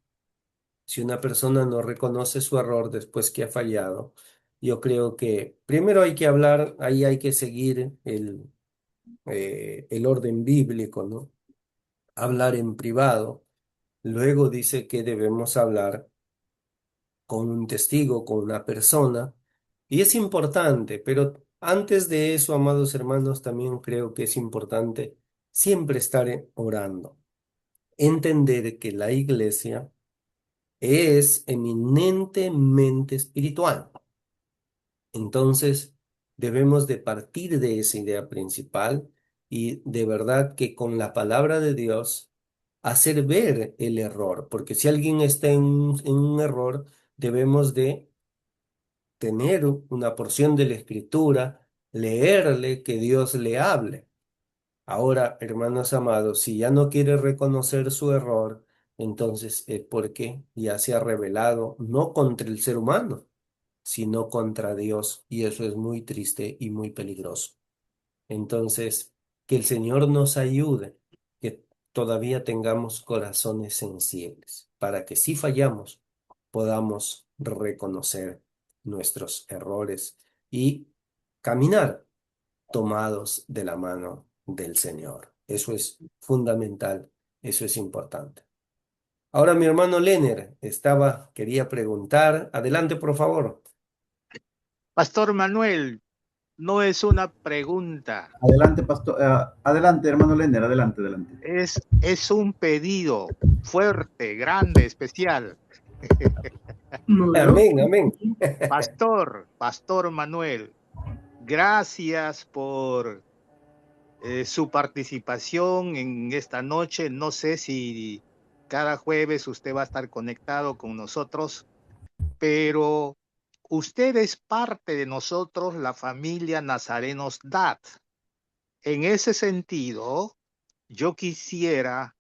Si una persona no reconoce su error después que ha fallado, yo creo que primero hay que hablar, ahí hay que seguir el orden bíblico, ¿no? Hablar en privado. Luego dice que debemos hablar con un testigo, con una persona, y es importante, pero antes de eso, amados hermanos, también creo que es importante siempre estar orando, entender que la iglesia es eminentemente espiritual. Entonces, debemos de partir de esa idea principal y de verdad que con la palabra de Dios hacer ver el error, porque si alguien está en un error, debemos de tener una porción de la escritura, leerle, que Dios le hable. Ahora, hermanos amados, si ya no quiere reconocer su error, entonces es porque ya se ha revelado no contra el ser humano, sino contra Dios, y eso es muy triste y muy peligroso. Entonces, que el Señor nos ayude, que todavía tengamos corazones sensibles, para que si fallamos, podamos reconocer nuestros errores y caminar tomados de la mano del Señor. Eso es fundamental, eso es importante. Ahora mi hermano Lener quería preguntar, adelante por favor. Pastor Manuel, no es una pregunta, Adelante, pastor. Adelante, hermano Lenner, adelante, adelante. es un pedido fuerte, grande, especial. Amén, amén. Pastor Manuel, gracias por su participación en esta noche. No sé si cada jueves usted va a estar conectado con nosotros, pero usted es parte de nosotros, la familia Nazarenos DAT. En ese sentido, yo quisiera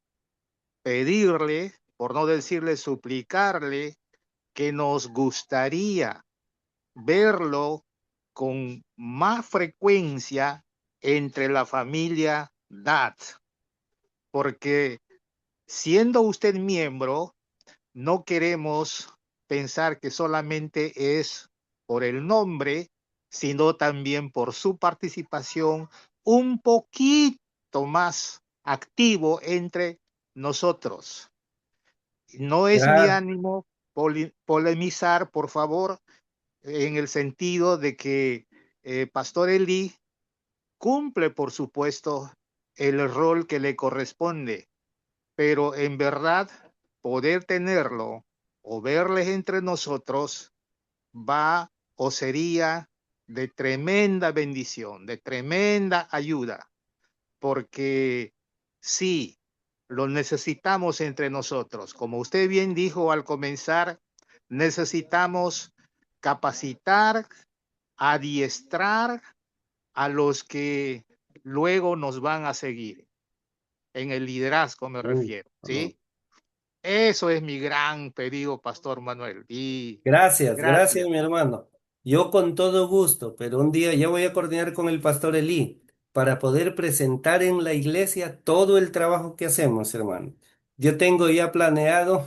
pedirle, por no decirle suplicarle, que nos gustaría verlo con más frecuencia entre la familia DAT, porque siendo usted miembro, no queremos pensar que solamente es por el nombre, sino también por su participación un poquito más activo entre nosotros. No es mi Claro, ánimo polemizar, por favor, en el sentido de que Pastor Eli cumple, por supuesto, el rol que le corresponde, pero en verdad poder tenerlo o verles entre nosotros va o sería de tremenda bendición, de tremenda ayuda, porque sí, lo necesitamos entre nosotros. Como usted bien dijo al comenzar, necesitamos capacitar, adiestrar a los que luego nos van a seguir. En el liderazgo me amén, refiero, amén. ¿sí? Eso es mi gran pedido, Pastor Manuel. Y Gracias, gracias, gracias. mi hermano. Yo con todo gusto, pero un día ya voy a coordinar con el pastor Elí para poder presentar en la iglesia todo el trabajo que hacemos, hermano. Yo tengo ya planeado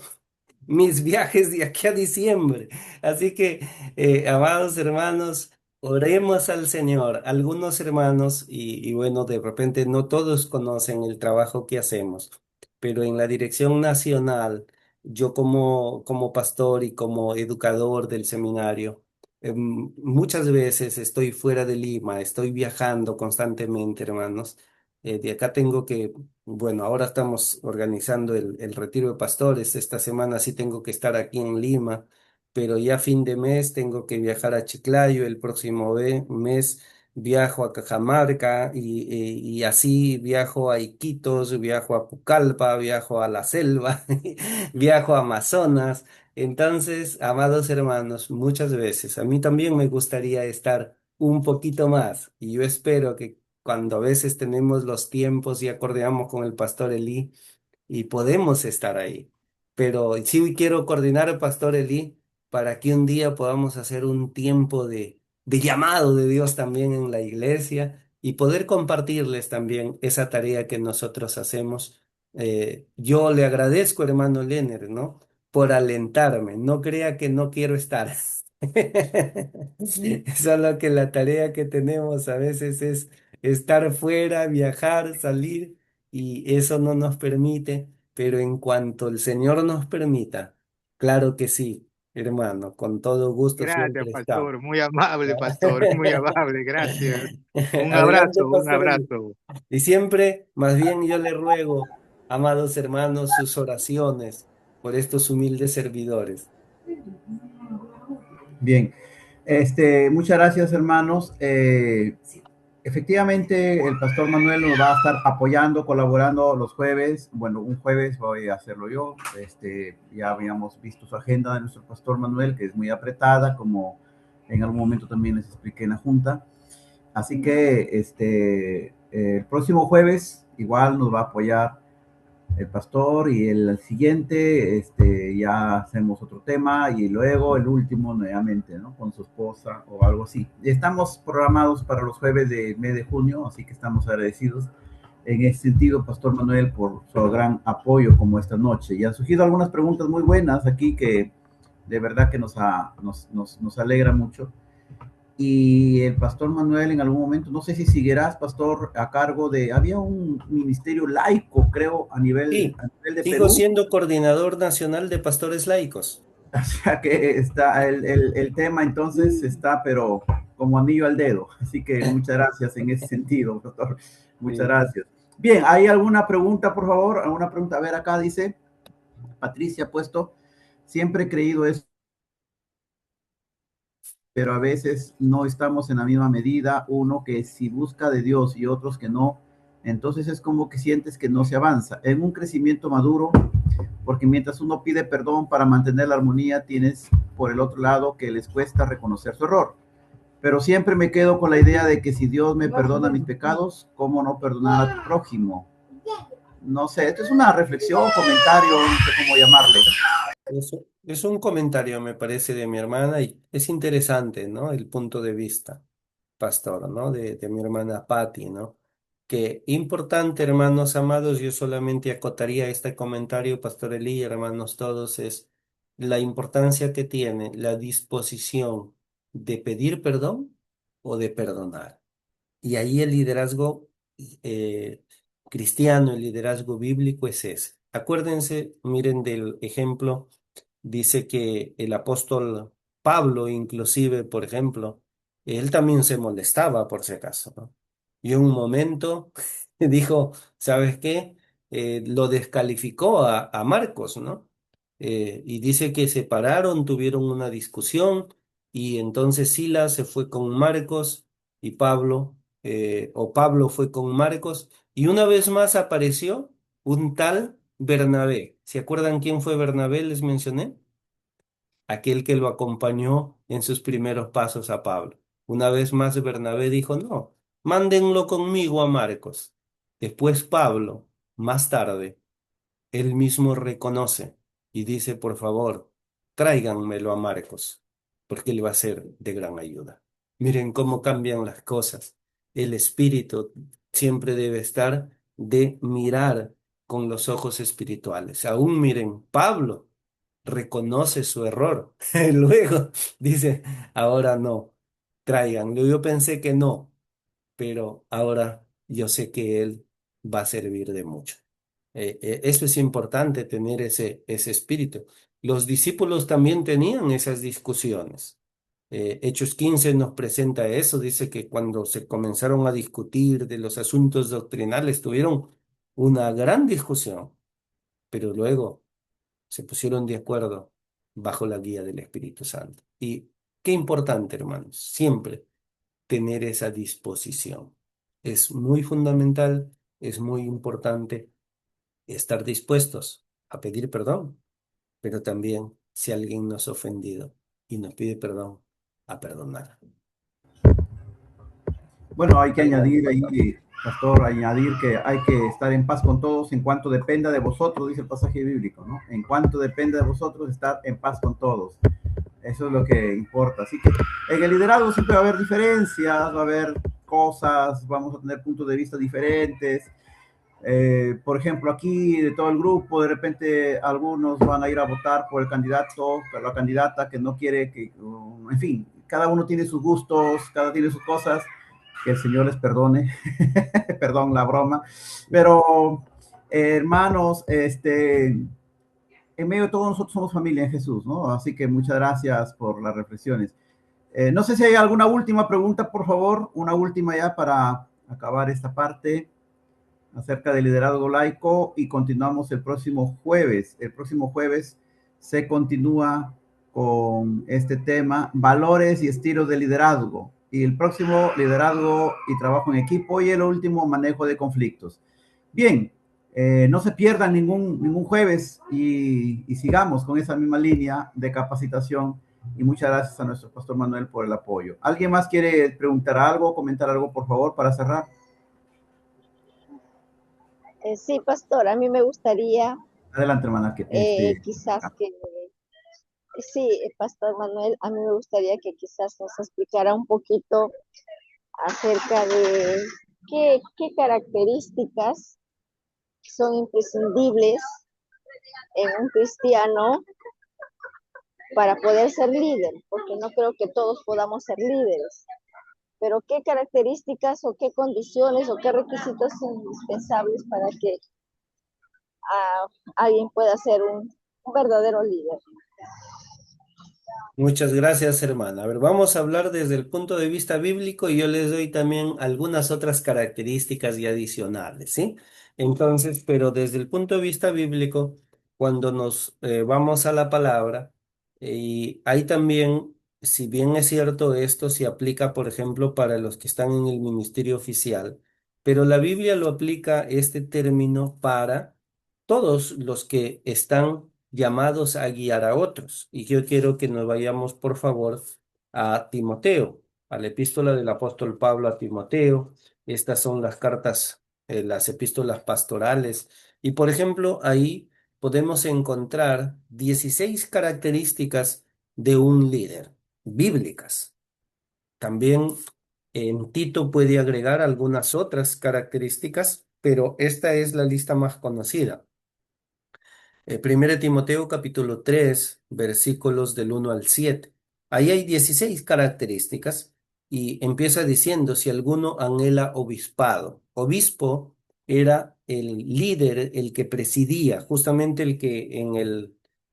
mis viajes de aquí a diciembre. Así que, amados hermanos, oremos al Señor. Algunos hermanos, y bueno, de repente no todos conocen el trabajo que hacemos, pero en la dirección nacional, yo como pastor y como educador del seminario, muchas veces estoy fuera de Lima, estoy viajando constantemente, hermanos. De acá tengo que bueno, ahora estamos organizando el retiro de pastores. Esta semana sí tengo que estar aquí en Lima, pero ya a fin de mes tengo que viajar a Chiclayo. El próximo mes viajo a Cajamarca y así viajo a Iquitos, viajo a Pucallpa, viajo a la selva, viajo a Amazonas. Entonces, amados hermanos, muchas veces a mí también me gustaría estar un poquito más y yo espero que cuando a veces tenemos los tiempos y acordamos con el pastor Elí y podemos estar ahí. Pero sí quiero coordinar al pastor Elí para que un día podamos hacer un tiempo de llamado de Dios también en la iglesia y poder compartirles también esa tarea que nosotros hacemos. Yo le agradezco, hermano Leonard, ¿no? Por alentarme. No crea que no quiero estar. Solo que la tarea que tenemos a veces es estar fuera, viajar, salir, y eso no nos permite, pero en cuanto el Señor nos permita, claro que sí, hermano, con todo gusto Gracias, siempre estamos. pastor. Muy amable, pastor. Muy amable. Gracias. Adelante, Un Pastor Eli. abrazo. Y siempre, más bien yo le ruego, amados hermanos, sus oraciones por estos humildes servidores. Bien, muchas gracias, hermanos. Efectivamente, el pastor Manuel nos va a estar apoyando, colaborando los jueves. Bueno, un jueves voy a hacerlo yo. Ya habíamos visto su agenda de nuestro pastor Manuel, que es muy apretada, como en algún momento también les expliqué en la junta. Así que el próximo jueves igual nos va a apoyar el pastor, y el siguiente ya hacemos otro tema, y luego el último nuevamente, ¿no? Con su esposa o algo así. Estamos programados para los jueves del mes de junio, así que estamos agradecidos en ese sentido, Pastor Manuel, por su gran apoyo como esta noche. Y han surgido algunas preguntas muy buenas aquí que de verdad que nos alegra mucho. Y el pastor Manuel en algún momento, no sé si seguirás, pastor, a cargo de, había un ministerio laico, creo, Sí, a nivel de sigo Perú. siendo coordinador nacional de pastores laicos. O sea que está el tema entonces está, pero como anillo al dedo. Así que muchas gracias en ese sentido, pastor. Muchas Sí. gracias. Bien, ¿hay alguna pregunta, por favor? ¿Alguna pregunta? A ver, acá dice, Patricia ha puesto, siempre he creído eso, pero a veces no estamos en la misma medida, uno que si busca de Dios y otros que no, entonces es como que sientes que no se avanza. En un crecimiento maduro, porque mientras uno pide perdón para mantener la armonía, tienes por el otro lado que les cuesta reconocer su error. Pero siempre me quedo con la idea de que si Dios me perdona mis pecados, ¿cómo no perdonar al prójimo? No sé, esto es una reflexión, comentario, no sé cómo llamarle. Es un comentario, me parece, de mi hermana, y es interesante, ¿no? El punto de vista, pastor, ¿no? De mi hermana Patti, ¿no? Que importante, hermanos amados, yo solamente acotaría este comentario, pastor Elí, hermanos todos, es la importancia que tiene la disposición de pedir perdón o de perdonar. Y ahí el liderazgo eh, cristiano, el liderazgo bíblico es ese. Acuérdense, miren del ejemplo, dice que el apóstol Pablo, inclusive, por ejemplo, él también se molestaba por si acaso, ¿no? Y en un momento dijo, ¿sabes qué? Lo descalificó a Marcos, ¿no? Y dice que se pararon, tuvieron una discusión, y entonces Silas se fue con Marcos y Pablo, o Pablo fue con Marcos, y una vez más apareció un tal Bernabé. ¿Se acuerdan quién fue Bernabé? Les mencioné. Aquel que lo acompañó en sus primeros pasos a Pablo. Una vez más Bernabé dijo, no, mándenlo conmigo a Marcos. Después Pablo, más tarde, él mismo reconoce y dice, por favor, tráiganmelo a Marcos, porque él va a ser de gran ayuda. Miren cómo cambian las cosas. El espíritu siempre debe estar de mirar con los ojos espirituales. Aún miren, Pablo reconoce su error. Luego dice, ahora no, tráiganlo. Yo pensé que no, pero ahora yo sé que Él va a servir de mucho. Eso es importante, tener ese espíritu. Los discípulos también tenían esas discusiones. Hechos 15 nos presenta eso, dice que cuando se comenzaron a discutir de los asuntos doctrinales, tuvieron una gran discusión, pero luego se pusieron de acuerdo bajo la guía del Espíritu Santo. Y qué importante, hermanos, siempre tener esa disposición. Es muy fundamental, es muy importante estar dispuestos a pedir perdón, pero también si alguien nos ha ofendido y nos pide perdón, a perdonar. Bueno, hay que Adelante, añadir ahí, pastor. pastor, añadir que hay que estar en paz con todos en cuanto dependa de vosotros, dice el pasaje bíblico, ¿no? En cuanto dependa de vosotros, estar en paz con todos. Eso es lo que importa. Así que en el liderazgo siempre va a haber diferencias, va a haber cosas, vamos a tener puntos de vista diferentes. Por ejemplo, aquí de todo el grupo, de repente algunos van a ir a votar por el candidato, por la candidata que no quiere que, en fin, cada uno tiene sus gustos, cada uno tiene sus cosas, que el Señor les perdone, perdón la broma, pero hermanos, en medio de todo nosotros somos familia en Jesús, ¿no? Así que muchas gracias por las reflexiones. No sé si hay alguna última pregunta, por favor, una última ya para acabar esta parte acerca del liderazgo laico y continuamos el próximo jueves. El próximo jueves se continúa con este tema, valores y estilos de liderazgo. Y el próximo, liderazgo y trabajo en equipo y el último, manejo de conflictos. Bien, no se pierdan ningún jueves y sigamos con esa misma línea de capacitación. Y muchas gracias a nuestro pastor Manuel por el apoyo. ¿Alguien más quiere preguntar algo, comentar algo, por favor, para cerrar? Sí, pastor, a mí me gustaría Adelante, hermana. quizás que, sí, pastor Manuel, a mí me gustaría que quizás nos explicara un poquito acerca de qué características son imprescindibles en un cristiano para poder ser líder, porque no creo que todos podamos ser líderes, pero qué características o qué condiciones o qué requisitos son indispensables para que alguien pueda ser un verdadero líder. Muchas gracias, hermana. A ver, vamos a hablar desde el punto de vista bíblico y yo les doy también algunas otras características y adicionales, ¿sí? Entonces, pero desde el punto de vista bíblico, cuando nos vamos a la palabra, y ahí también, si bien es cierto, esto se aplica, por ejemplo, para los que están en el ministerio oficial, pero la Biblia lo aplica este término para todos los que están llamados a guiar a otros. Y yo quiero que nos vayamos, por favor, a Timoteo, a la epístola del apóstol Pablo a Timoteo. Estas son las cartas, las epístolas pastorales. Y, por ejemplo, ahí podemos encontrar 16 características de un líder, bíblicas. También en Tito puede agregar algunas otras características, pero esta es la lista más conocida. 1 Timoteo capítulo 3 versículos del 1 al 7. Ahí hay 16 características y empieza diciendo si alguno anhela obispado. Obispo era el líder, el que presidía, justamente el que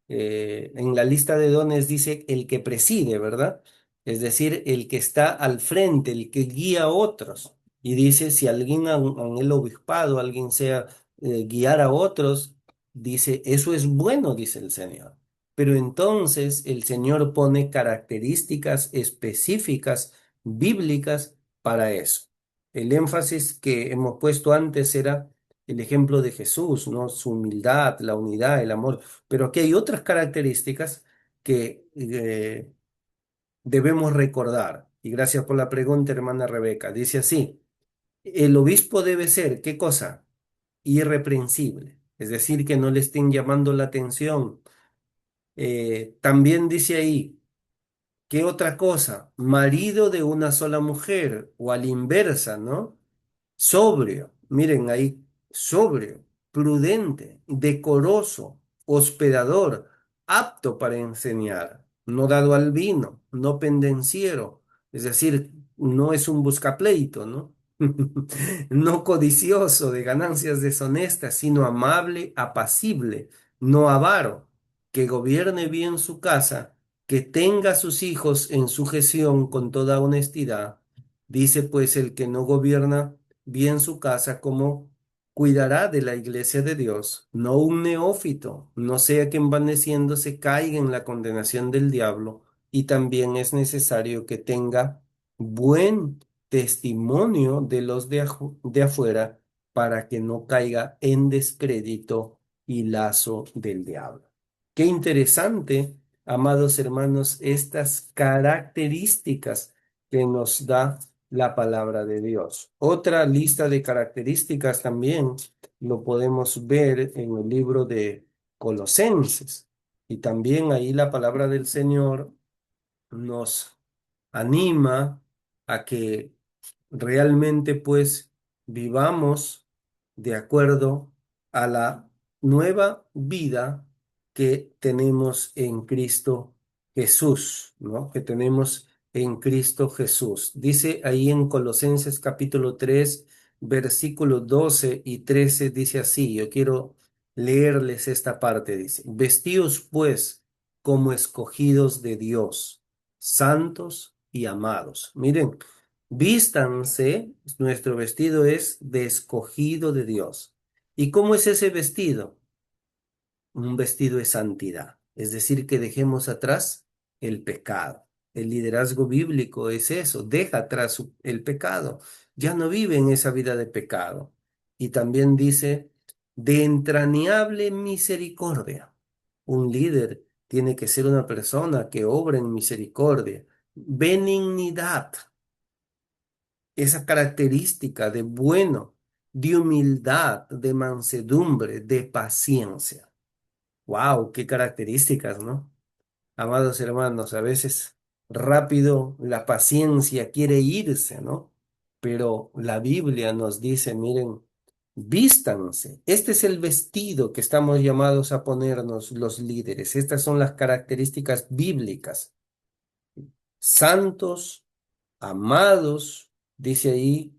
en la lista de dones dice el que preside, ¿verdad? Es decir, el que está al frente, el que guía a otros. Y dice si alguien anhela obispado, alguien sea guiar a otros. Dice, eso es bueno, dice el Señor. Pero entonces el Señor pone características específicas bíblicas para eso. El énfasis que hemos puesto antes era el ejemplo de Jesús, ¿no? Su humildad, la unidad, el amor. Pero aquí hay otras características que debemos recordar. Y gracias por la pregunta, hermana Rebeca. Dice así, el obispo debe ser, ¿qué cosa? Irreprensible, es decir, que no le estén llamando la atención. También dice ahí, ¿qué otra cosa? Marido de una sola mujer o a la inversa, ¿no? Sobrio, miren ahí, sobrio, prudente, decoroso, hospedador, apto para enseñar, no dado al vino, no pendenciero, es decir, no es un buscapleito, ¿no? No codicioso de ganancias deshonestas, sino amable, apacible, no avaro, que gobierne bien su casa, que tenga a sus hijos en sujeción con toda honestidad. Dice pues el que no gobierna bien su casa, como cuidará de la iglesia de Dios, no un neófito, no sea que envaneciéndose caiga en la condenación del diablo, y también es necesario que tenga buen testimonio de los de afuera para que no caiga en descrédito y lazo del diablo. Qué interesante, amados hermanos, estas características que nos da la palabra de Dios. Otra lista de características también lo podemos ver en el libro de Colosenses. Y también ahí la palabra del Señor nos anima a que realmente pues vivamos de acuerdo a la nueva vida que tenemos en Cristo Jesús, ¿no? Que tenemos en Cristo Jesús. Dice ahí en Colosenses capítulo 3, versículos 12 y 13, dice así, yo quiero leerles esta parte, dice, vestíos pues como escogidos de Dios, santos y amados. Miren, vístanse, nuestro vestido es de escogido de Dios. ¿Y cómo es ese vestido? Un vestido de santidad, es decir, que dejemos atrás el pecado. El liderazgo bíblico es eso, deja atrás el pecado, ya no vive en esa vida de pecado. Y también dice, de entrañable misericordia. Un líder tiene que ser una persona que obra en misericordia, benignidad, esa característica de bueno, de humildad, de mansedumbre, de paciencia. Wow, qué características, ¿no? Amados hermanos, a veces rápido la paciencia quiere irse, ¿no? Pero la Biblia nos dice, miren, vístanse. Este es el vestido que estamos llamados a ponernos los líderes. Estas son las características bíblicas. Santos, amados, dice ahí,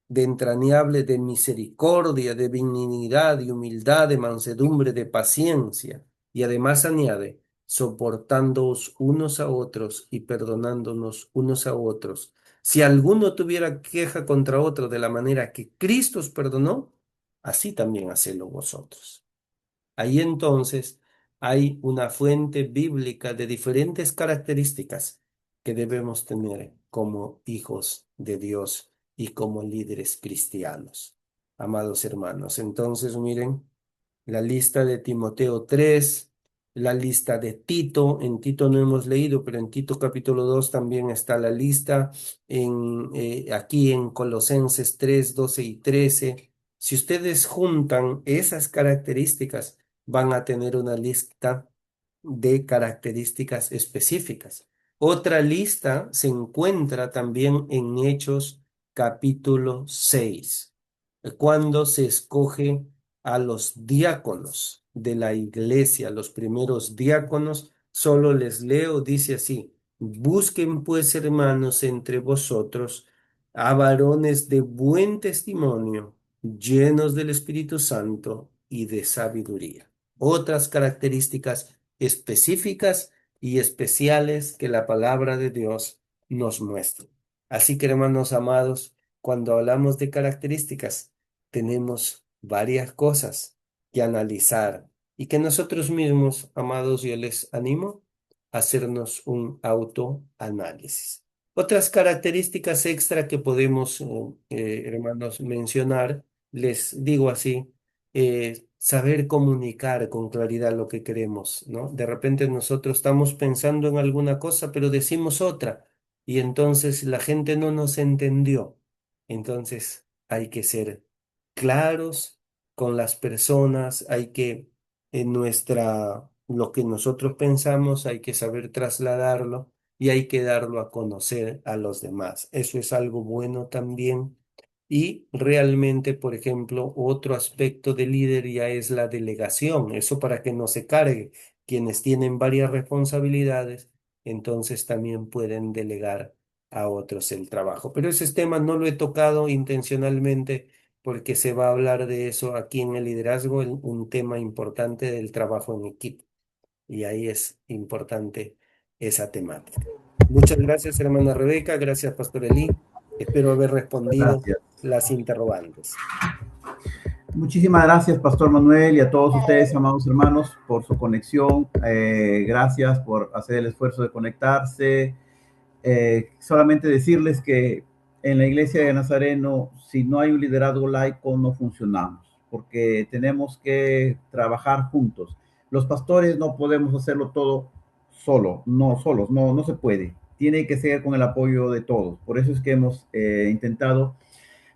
de entrañable, de misericordia, de benignidad, de humildad, de mansedumbre, de paciencia. Y además añade, soportándoos unos a otros y perdonándonos unos a otros. Si alguno tuviera queja contra otro de la manera que Cristo os perdonó, así también hacedlo vosotros. Ahí entonces hay una fuente bíblica de diferentes características que debemos tener como hijos de Dios y como líderes cristianos. Amados hermanos, entonces miren la lista de Timoteo 3, la lista de Tito, en Tito no hemos leído, pero en Tito capítulo 2 también está la lista, aquí en Colosenses 3, 12 y 13. Si ustedes juntan esas características, van a tener una lista de características específicas. Otra lista se encuentra también en Hechos capítulo 6, cuando se escoge a los diáconos de la iglesia, los primeros diáconos. Solo les leo, dice así: busquen pues, hermanos, entre vosotros a varones de buen testimonio, llenos del Espíritu Santo y de sabiduría. Otras características específicas y especiales que la palabra de Dios nos muestra. Así que, hermanos amados, cuando hablamos de características, tenemos varias cosas que analizar y que nosotros mismos, amados, yo les animo a hacernos un autoanálisis. Otras características extra que podemos, hermanos, mencionar, les digo así, saber comunicar con claridad lo que queremos, ¿no? De repente nosotros estamos pensando en alguna cosa, pero decimos otra, y entonces la gente no nos entendió. Entonces hay que ser claros con las personas, hay que, lo que nosotros pensamos, hay que saber trasladarlo y hay que darlo a conocer a los demás. Eso es algo bueno también. Y realmente, por ejemplo, otro aspecto de líder ya es la delegación. Eso para que no se cargue. Quienes tienen varias responsabilidades, entonces también pueden delegar a otros el trabajo. Pero ese tema no lo he tocado intencionalmente porque se va a hablar de eso aquí en el liderazgo, un tema importante del trabajo en equipo. Y ahí es importante esa temática. Muchas gracias, hermana Rebeca. Gracias, Pastor Elí. Espero haber respondido Gracias. las interrogantes. Muchísimas gracias, Pastor Manuel, y a todos ustedes, amados hermanos, por su conexión. Gracias por hacer el esfuerzo de conectarse. Solamente decirles que en la iglesia de Nazareno, si no hay un liderazgo laico, no funcionamos, porque tenemos que trabajar juntos. Los pastores no podemos hacerlo todo solos, no se puede. Tiene que ser con el apoyo de todos. Por eso es que hemos intentado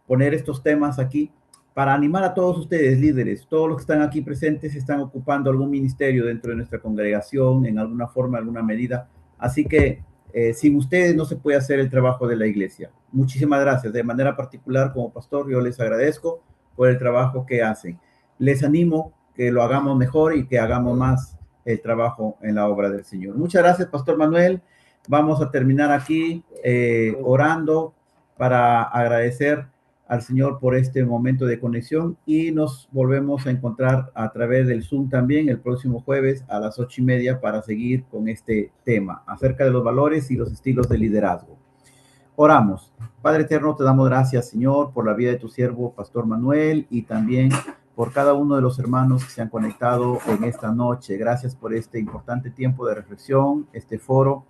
poner estos temas aquí para animar a todos ustedes, líderes. Todos los que están aquí presentes están ocupando algún ministerio dentro de nuestra congregación, en alguna forma, alguna medida. Así que Sin ustedes no se puede hacer el trabajo de la iglesia. Muchísimas gracias. De manera particular, como pastor, yo les agradezco por el trabajo que hacen. Les animo que lo hagamos mejor y que hagamos más el trabajo en la obra del Señor. Muchas gracias, Pastor Manuel. Vamos a terminar aquí orando para agradecer al Señor por este momento de conexión y nos volvemos a encontrar a través del Zoom también el próximo jueves a las 8:30 para seguir con este tema acerca de los valores y los estilos de liderazgo. Oramos. Padre eterno, te damos gracias, Señor, por la vida de tu siervo, Pastor Manuel, y también por cada uno de los hermanos que se han conectado en esta noche. Gracias por este importante tiempo de reflexión, este foro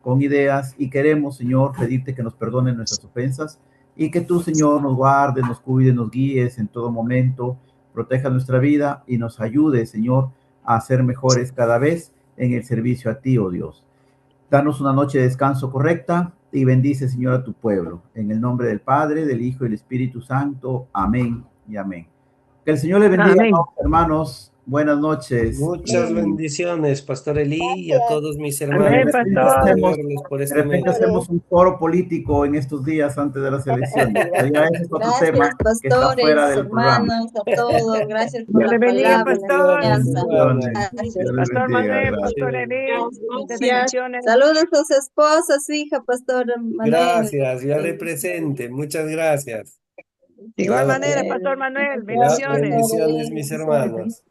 con ideas, y queremos, Señor, pedirte que nos perdonen nuestras ofensas y que tú, Señor, nos guardes, nos cuides, nos guíes en todo momento, proteja nuestra vida y nos ayude, Señor, a ser mejores cada vez en el servicio a ti, oh Dios. Danos una noche de descanso correcta y bendice, Señor, a tu pueblo. En el nombre del Padre, del Hijo y del Espíritu Santo. Amén y amén. Que el Señor les bendiga, Amén. hermanos. Buenas noches. Muchas bendiciones, Pastor Elí, y a todos mis hermanos. Amén, De repente pastor. hacemos, Verlos por de este repente medio. hacemos un foro político en estos días antes de las elecciones. Ya ese es otro tema Gracias, que está fuera pastores, del programa. hermanos, a todos. Gracias por Dios la le bendiga, palabra, la pastor. enseñanza. Bendiciones. Gracias. Dios les Pastor bendiga. Manuel, Gracias. Pastor Elí, muchas Gracias. bendiciones. Saludos a su esposa, a su hija, Pastor Manuel. Gracias, ya le presente. Muchas gracias. De igual Nada, manera, Pastor Manuel, ya, bendiciones. bendiciones, mis hermanos.